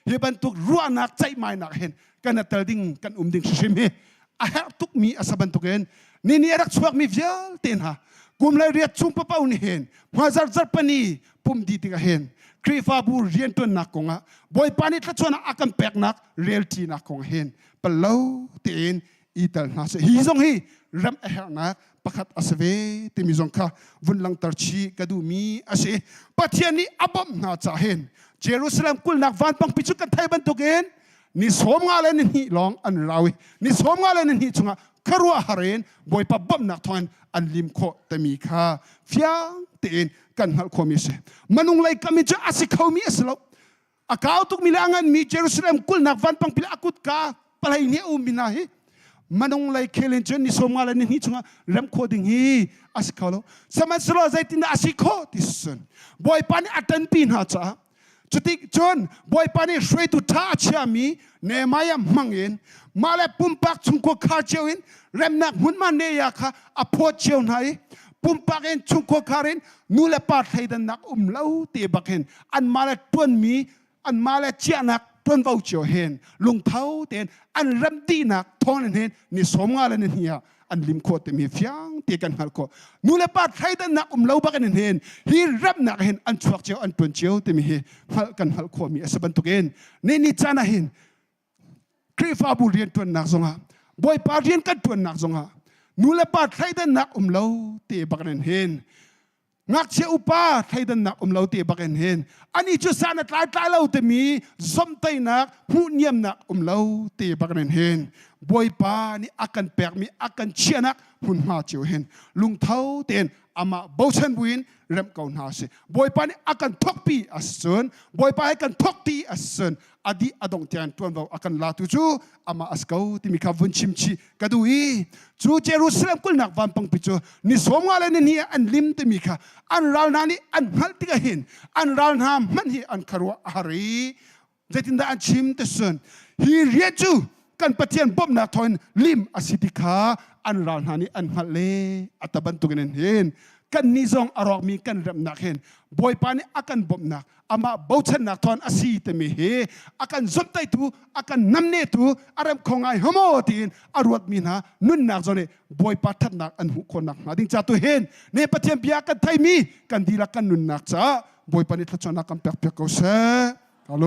ฮิบันทุกรัวนักใจไม่นักเห็นกันนัตดิ่งกันดิ่งชิมฮีอาหารทุกมีอาสบันทุกเห็นนี่รักชัวร์มีเยอะเต็นฮะกุมเลยเรียกชุมปะเป้านี่เห็นมาจัดปนีปุ่มดีติกเห็นครีฟาบูเรียนตัวนักกงะบอยปานิทัชวนักอากันเปกนักเรียลทีนักกงเห็นเปล่าเต็นอีตลนาเสฮีจงฮีรำเอหนักประคัดอาเสเวติมิจงค่ะวุ่นลังตรชีกระดูมีอาเสปัจเจนี้อับนาจะเห็นเยรูซาเล็มกุลนักวันปังพิจุกันไทยบันทุกเห็นนี่สมงาเลนนี่ลองอันราวินี่สมงาเลนนี่จงะครัวหาเรนบอยปับบนักทอนอันลิมโคตมีค่าฟิยังเต็นกันหัลโคมิเสมนุงไลกามิจะอาศิเขามีเอสโลอากาตุกมิลางันมีเยรูซาเล็มกุลนักวันปังพิลากุดกาปลายเนียอุมินาฮีมันองไลเคเลนจนนิสมาเลนนี่จงเริ่มโคดิ้งฮีอาศิเขาโลสมัยสโลใจตินอาศิโคติสุนบอยปานิอัตันปีนหาจ้าจุดที่จนบอยปานิช่วยตุท่าเชื่อมีเนมายามังเงินมาเลปุ่มปักชุงโคขาเจียวอินเริ่มนักมุนมันเนียค่ะอโพเจียวไหนปุ่มปักเองชุงโคขารินนูเลปาร์ไทยดันนักเล่าเตียบักเห็นอันมาเลตวนมีอันมาเลเจียนักต้นเบาเจียวเห็นลุงเท้าเต็นอันรำดีนักท้องเห็นนี่สมงาเลนเฮียอันลิมโคตมีฟิยังเตียกันฮัลโคนูเลปาไทยดันนักเล่าบักเห็นฮีรับนักเห็นอันชวกเจียวอันตุนเจียวเตมีเฮฮัลกันฮัลโคมีอสบันตุกเห็นนี่จานะเห็นครีฟาบูเรียนตัวนักจงะบอยปาเรียนกันตัวนักจงะนูเลปาไทยดันนักเล่าเตียบักเห็นงักเชื่ออุปาไทยดันนักเล่าเตียบักเห็นอันนี้จุดสานตายเล่าเตมีสมไตนักผู้เนียมนักเล่าเตียบักเห็นบอยปานี่อากันแปลกมีอากันเชื่อนักหุ่นมาเจียวเห็นลุงเท้าเต็นอามาบ่ชันวินเริ่มเก่าหนาสิบอยปานี่อากันทอกปีอัศจรรย์บอยปาให้กันทอกตีอัศจรรย์อดีอดงเตียนตัวเราอากันลาตุจูอามาอัสเกาที่มีคำวุ่นชิมชีกระดูอีจูเจรูซาเล็มกุลนักวันปังปิจูนี่สมงาเลนนี่อันลิมที่มีค่ะอันราลนานี่อันฮัลติกะเห็นอันราลนามันฮีอันคารัวฮารีเจตินดาอันชิมเตสันฮีเรียจูกันปะเทียนบ่มนักทอนลิมอสิติคาอันราลนานี่อันฮัลเลอัตบันตุกันเห็นกันนิจงอารอกมีกันรำนักเห็นบอยปานี่อากันบ่มนักอามาบ่ชันนักทอนอสิเตมีเฮอากันจมไตตูอากันนำเนตูอารมคงไอฮโมตีนอารวดมีนานุนนักจนเนี่ยบอยปาทัดนักอันหุคนนักมาดิ้งจัตุเห็นเนปะเทียนพิยากันไทยมีกันดีละกันนุนนักจ้าบอยปานี่ทัชนักกันเปียกเปียกเขาเสฮัลโหล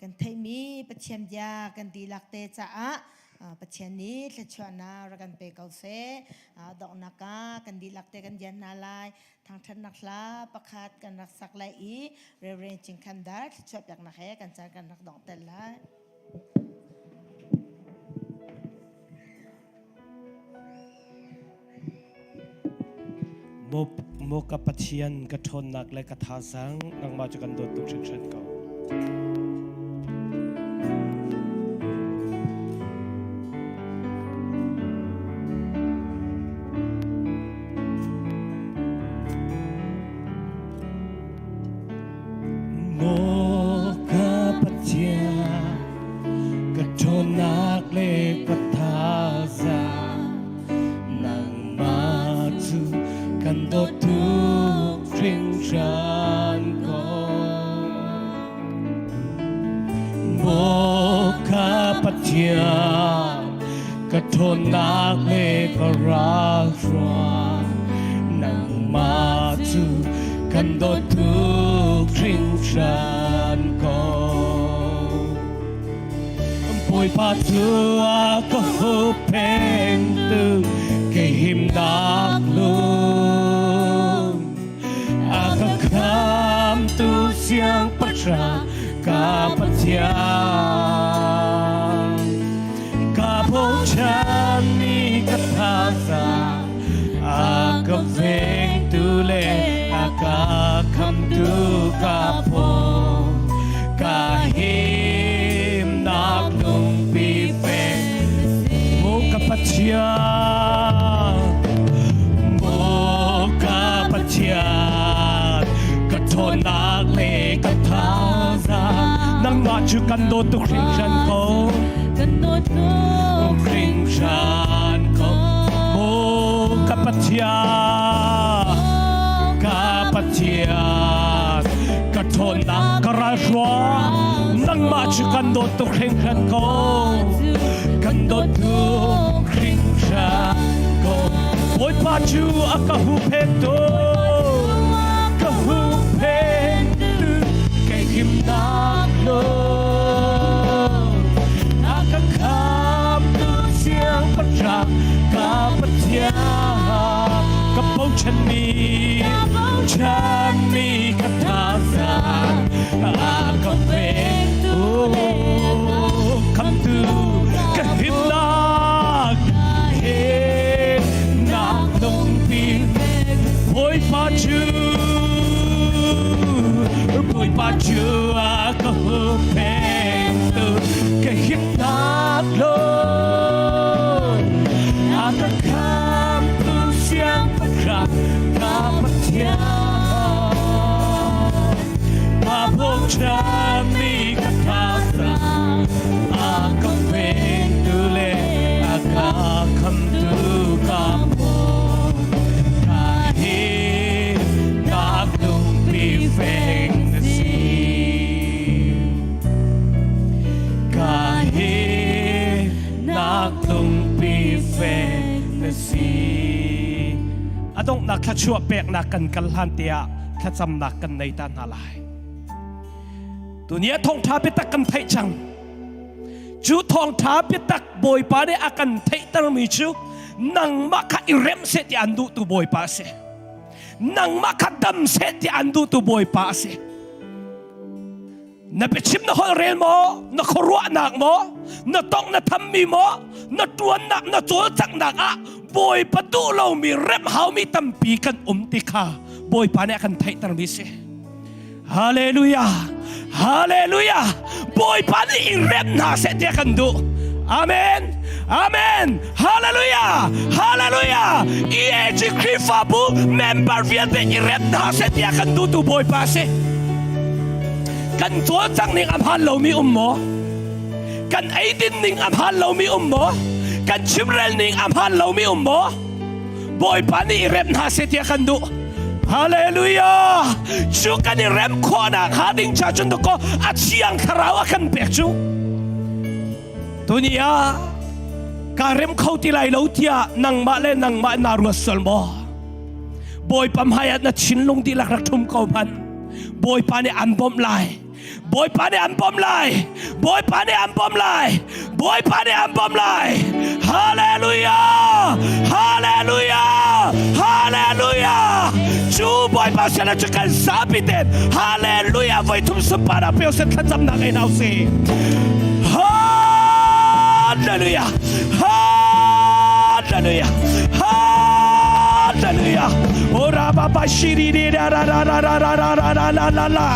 กันไทยมีประเชียมยากันดีลักเตจ้าประเชียนี้ละชวนาระกันเปเกาเสดอกนักกันดีลักเตกันยันนาลายทางทันนักลาประคาดกันรักสักไลอีเรเรนจิงคันดาชวบอยากนักแห่กันจานกันนักดอกแต่ละโมกับปัจเจียนกระทนนักและกระทาสังนังมาจากกันโดดตุกเชิญเก่าโมกับปัจเจียนกระทนนักและกระทาสังนังมาจูกันโดดตุกเชิญเก่า Yesu kan do tu kring shan ko Poi pa tu ko hu peng tu ke him dak lu Aka kam tu siang patra ka patyang ka po chan ni ka thasa Aka veng tu le aka kam tu ka po ka him dak lung pi fe mo ka patyang mo ka patyang ka thonak le ka thasa nang ma chu kan do tu kring shan ko kan do tu kring shan ko mo ka patyang ka patyang ka thonak ka ra shwa nang ma chu kan do tu kring shan ko kan do tu kring shan ko oi pa chu aka hu pe to ka hu pe tu ke him dak lo aka kam tu siang patra ka patyang ka pau chan mi ka thasa aka pe tu kam tu ka him dak he nak nong pi oi pa chu aka hu pe tu ke him dak lo aka kam tu siang patra ka patyang pa po chan mi ka thasa aka pe tu le aka kam tu ka po ka he nak lung pi feng na si ka he nak lung pi feng na si adong nak kha chua pek nak kan kal han tia kha cham nak kan nei tan halai tu nia thong tha pe tak kan thai chang chu thong tha pe tak boy pa de akan thai tar mi chu nang ma kha irem se ti andu tu boy pa se nang ma kha dam se ti andu tu boy pa se na pe chim na hol rel mo na khorwa nak mo na tong na tham mi mo na tuan nak na chol chak nak a boy pa tu lo mi rem hau mi tam pi kan ti kha boy pa ne kan thai tar mi se hallelujah hallelujah boy pa ni irem na se ti kan du amen amen hallelujah hallelujah EAG Krifabu member viet be irem na se ti kan du tu boy pa se kan chol chak ning am han lo mi mo kan aidin ning am han lo mi mo kan chimrel ning am han lo mi mo boy pa ni irem na se ti kan du hallelujah chu kan irem ko na hading cha chun do ko at siang kharawa kan pek chu tunia ka rem khau ti lai lo tia nang ma le nang ma na ru sol mo boy pam hayat na chin lung ti lak rak thum ko pan boy pa ne an bom lai boy pa ne an bom lai boy pa ne an bom lai boy pa ne an bom lai hallelujah hallelujah hallelujah chu boy pa se na chu kan sabi dem hallelujah voi tum su para pe se khatam na ngai nau se hallelujah hallelujah hallelujah ora baba shiri ra ra ra ra ra ra ra ra la la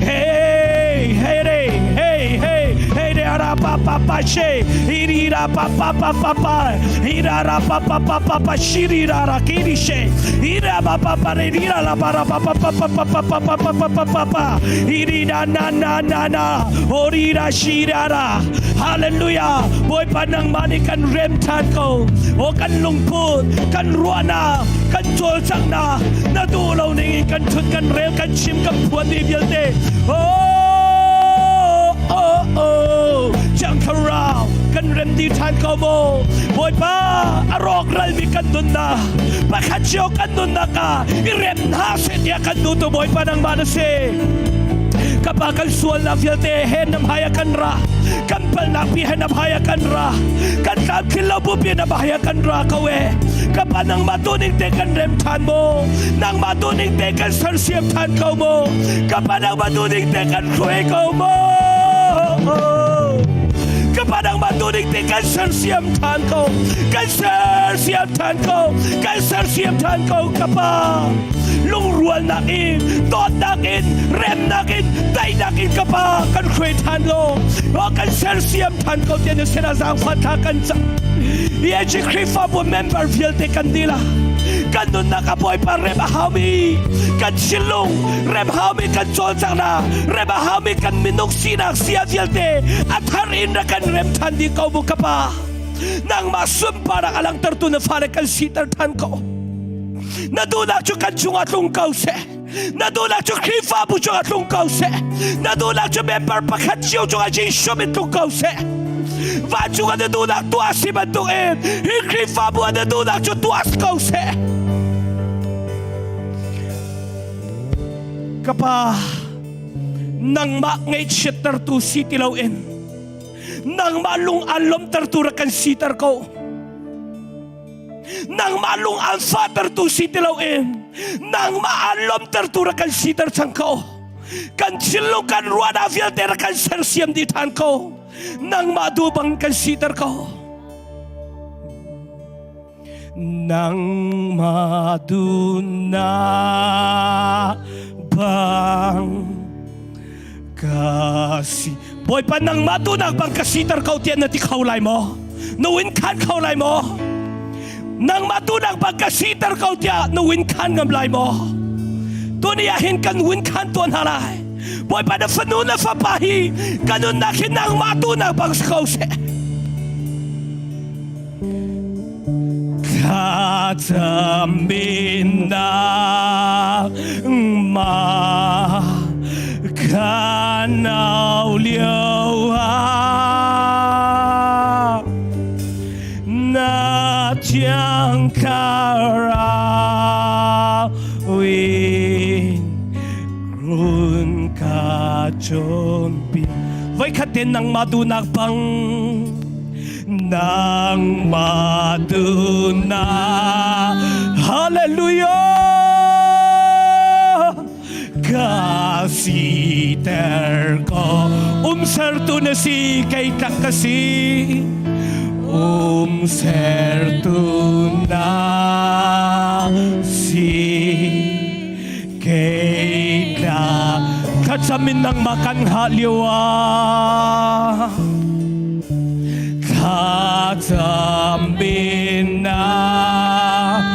hey hey hey hey hey ra pa pa pa she iri ra pa pa pa pa pa ira ra pa pa pa pa pa shiri ra ra kiri she ira pa pa pa iri ra la pa pa pa pa pa pa pa pa pa pa pa pa pa iri na na na na na ori ra shira ra hallelujah boy panang mani kan rem tan ko o kan lungput kan ruana kan chol chang na na du lo ning kan chut kan rem kan chim kan puan ni bial te oh oh oh chẳng thâu rào cần rem đi than câu mô bồi ba arok ral mi kan dun na bakit siyo kan dun na ka irem ha set ya kan dun to boy pa ng manase kapag ang suwal na filte hen ng hayakan ra kampal na pihen ng hayakan ra kantab kilaw bubi na bahayakan ra kawe kapag nang matuning tekan rem tan mo nang matuning tekan sarsiyam tan kau mo kapag nang matuning tekan kwe kau mo kapag nang matuning tekan sarsiyam tan kau kan sarsiyam tan kau kan sarsiyam tan kau kapag lungruan nakin, tot nakin, rem nakin, tay nakin ka pa, kan kwetan lo, o kan sersiam tan ko tiyan yung sinasang fatakan sa, iyan si Krifa po member filte kandila, kan nun nakaboy pa remahami, kan silong, remahami kan solsak na, remahami kan minuksinak siya filte, at harin na kan rem tan di ko mo ka pa, nang masumpa na kalang tarto na fare kan sitar tan ko. Nadulak jo kan chung atlong kause nadulak jo Krifa bu jo atlong kause nadulak jo member pakat jo jo aji shumit tlong kause va jo nadulak tuas si bantuin hi Krifa bu nadulak jo tuas kause kapa nang makngay shit tartu sitilawin nang malung alom tartura kan sitar ko nang malung ang father to sitilawin nang maalom tertura kan sitar sangko kan silong kan ruana filter kan sersiam di tan ko nang madubang kan sitar ko nang maduna bang kasi boy pa nang maduna bang kasitar ko tiyan na ti kaulay mo nawin kan kaulay mo nang matunang pagkasitar kau tiya na winkan ngamlay mo tuniyahin kan winkan tuan halay boy pada fanuna fapahi ganun na kinang matunang pagskause katamin na makanaw liyawa Tiang karawin Grun kajompi Vai katin ng madunak pang Nang madunak Hallelujah Kasiter ko Umsarto na si kay kakasi sertuna si Keita katsamin ng makanghaliwa katsamin ng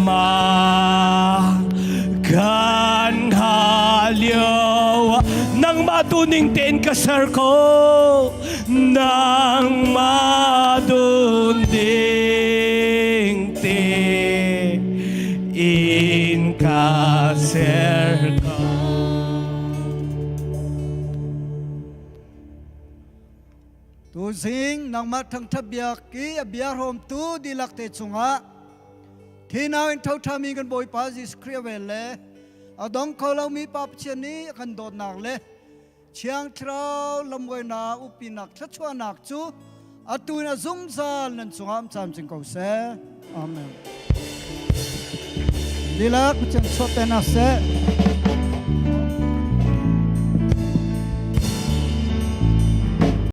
makanghaliwa nang matuning ten kasar ko nang madunding te in kaser ko Tuzing nang matang tabyak ki abiar hom tu dilakte chunga Thinaw in thau thami kan boy pa jis kriawele adong kholau mi pap chani kan dot nak le chiang trao lamway na upinak thachwa nak chu atuina zungzal nan chungam cham ching ko se amen dilak chen sote na se